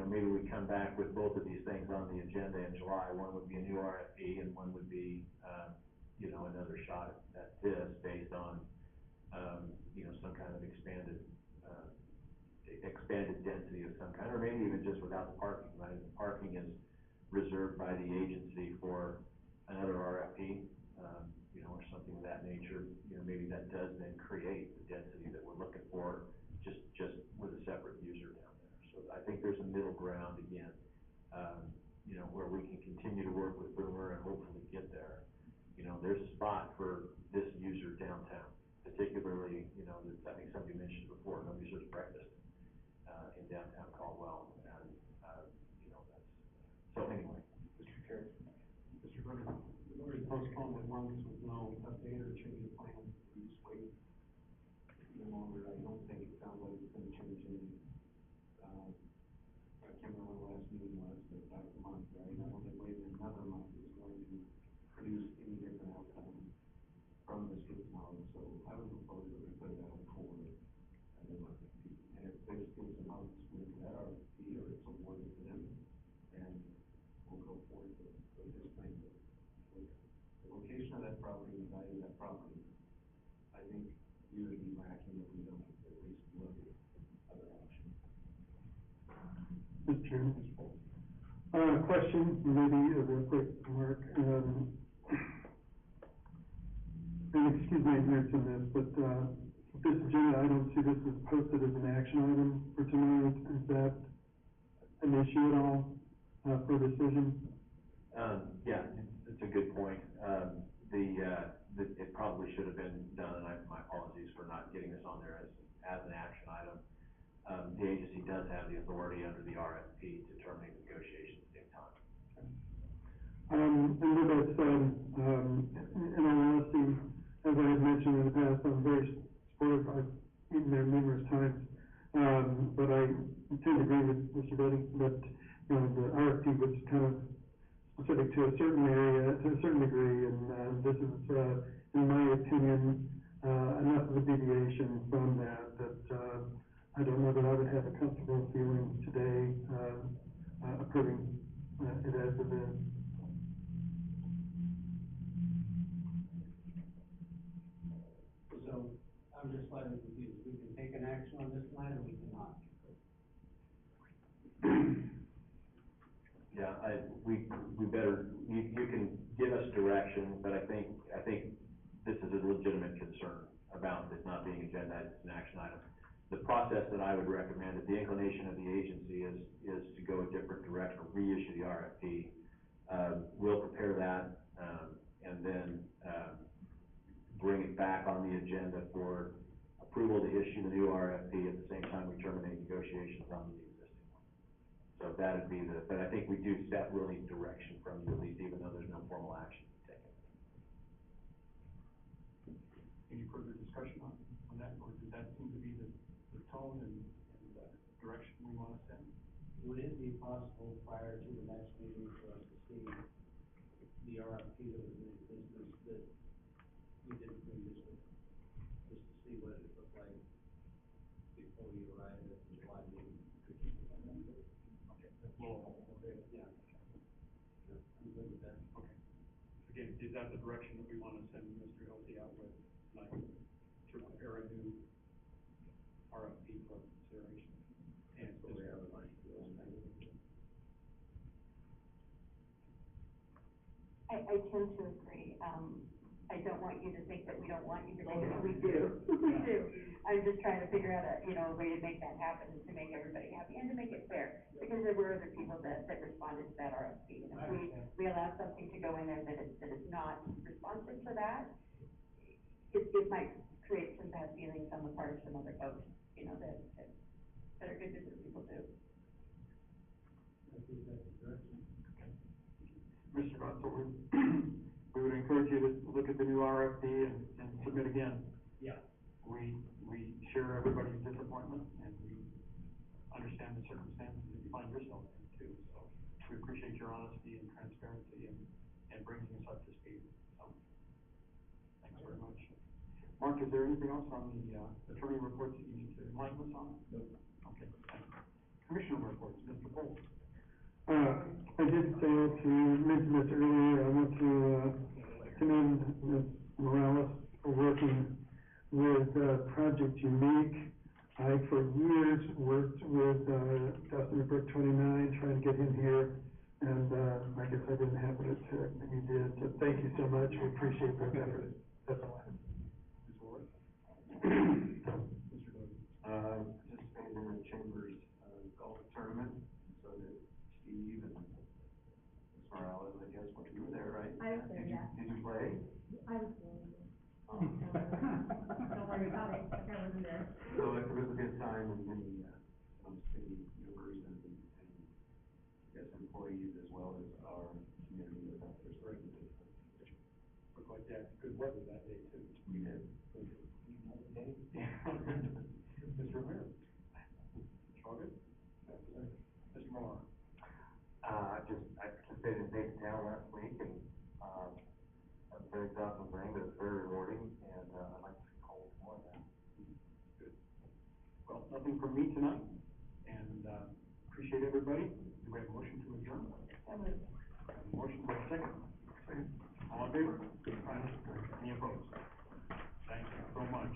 maybe we come back with both of these things on the agenda in July. One would be a new RFP, and one would be, another shot at this based on, some kind of expanded density of some kind, or maybe even just without the parking, right? If the parking is reserved by the agency for another RFP, or something of that nature, maybe that does then create the density that we're looking for, just with a separate user down there. So I think there's a middle ground again, where we can continue to work with Boomer and hopefully get there. There's a spot for this user downtown. particularly, you know, I think somebody mentioned before, nobody serves breakfast, in downtown Caldwell, and, you know, that's, so anyway. Mr. Chair. Mr. Berger, in order to postpone it once with no update or change of plans, we just wait no longer. I don't think it sounds like it's gonna change any, I can't remember when the last meeting was, but about a month, right? I don't think waiting another month is going to produce any different outcome from this group knowledge. So I would propose that we put it out forward and then let the people, and if they just give us a notice with that RFP or it's awarded to them, and we'll go forward with this thing. The location of that property and the value of that property, I think we would be lacking if we don't at least look at other options. Mr. Chairman. Question, maybe real quick, Mark, and excuse my ignorance in this, but, this agenda, I don't see this as posted as an action item for tonight. Is that an issue at all, for decision? Yeah, it's a good point. It probably should have been done, and my apologies for not getting this on there as an action item. The agency does have the authority under the RFP to terminate negotiations at any time. And with that said, in all honesty, as I had mentioned in the past, I'm very supportive, I've eaten there numerous times. But I tend to agree with Mr. Betty that, you know, the RFP was kind of specific to a certain area, to a certain degree, and this is, in my opinion, enough of a deviation from that, I don't know that I would have a comfortable feeling today, approving it as it is. So, I'm just slightly confused, we can take an action on this tonight, or we cannot? Yeah, we better, you can give us direction, but I think this is a legitimate concern about this not being agendized as an action item. The process that I would recommend, if the inclination of the agency is to go a different direction or reissue the RFP, we'll prepare that, and then, bring it back on the agenda for approval to issue the new RFP at the same time we terminate negotiations on the existing one. So that'd be but I think we do really need direction from you at least, even though there's no formal action taken. Any further discussion on that, or does that seem to be the tone and direction we want to send? Would it be possible prior to the next meeting for us to see the RFP that was in existence that we did previously, just to see what it looked like before we arrived at the July meeting? Okay, that's well, okay, yeah. I'm good with that. Okay. Again, is that the direction that we want to send Mr. Hilty out with, like, to prepare a new RFP for consideration? And so we have a line. I tend to agree. I don't want you to think that we don't want you to make it, we do, we do. I'm just trying to figure out a way to make that happen, and to make everybody happy, and to make it fair, because there were other people that responded to that RFP. And if we allow something to go in there that is not responsive to that, it might create some bad feelings on the part of some other folks, you know, that are good business people do. I think that's the direction. Mr. Gotzel, we would encourage you to look at the new RFP and submit again. Yeah. We share everybody's disappointment, and we understand the circumstances that you find yourself in too. So we appreciate your honesty and transparency and bringing us up to speed. So thanks very much. Mark, is there anything else on the attorney reports that you need to enlighten us on? No. Okay, thanks. Commissioner reports, Mr. Pohl. I did fail to mention this earlier. I want to commend Ms. Morales for working with Project Unique. I, for years, worked with Dustin at Brook 29, trying to get him here, and I guess I didn't happen it that you did. So thank you so much. We appreciate those efforts. That's all I have. Ms. Ward? Mr. Doty? Participated in the Chamber's golf tournament, so did Steve and Ms. Morales, I guess, when you were there, right? I was there, yeah. Did you play? I was there. Oh. So So it's a really good time, and many, city members and yes, employees as well as our community was out there. So it was Looked like that, good weather that day too. We did. Yeah. Mr. Romero? All good? Mr. Millar? I participated in Dayton last week, and, that's a very exhausting thing, but it's very rewarding, and, I'd like to see Cole more of that. Good. Well, nothing from me tonight, and, appreciate everybody. Do we have a motion to adjourn? Motion, do I have a second? Second. All in favor? Any opposed? Thank you so much.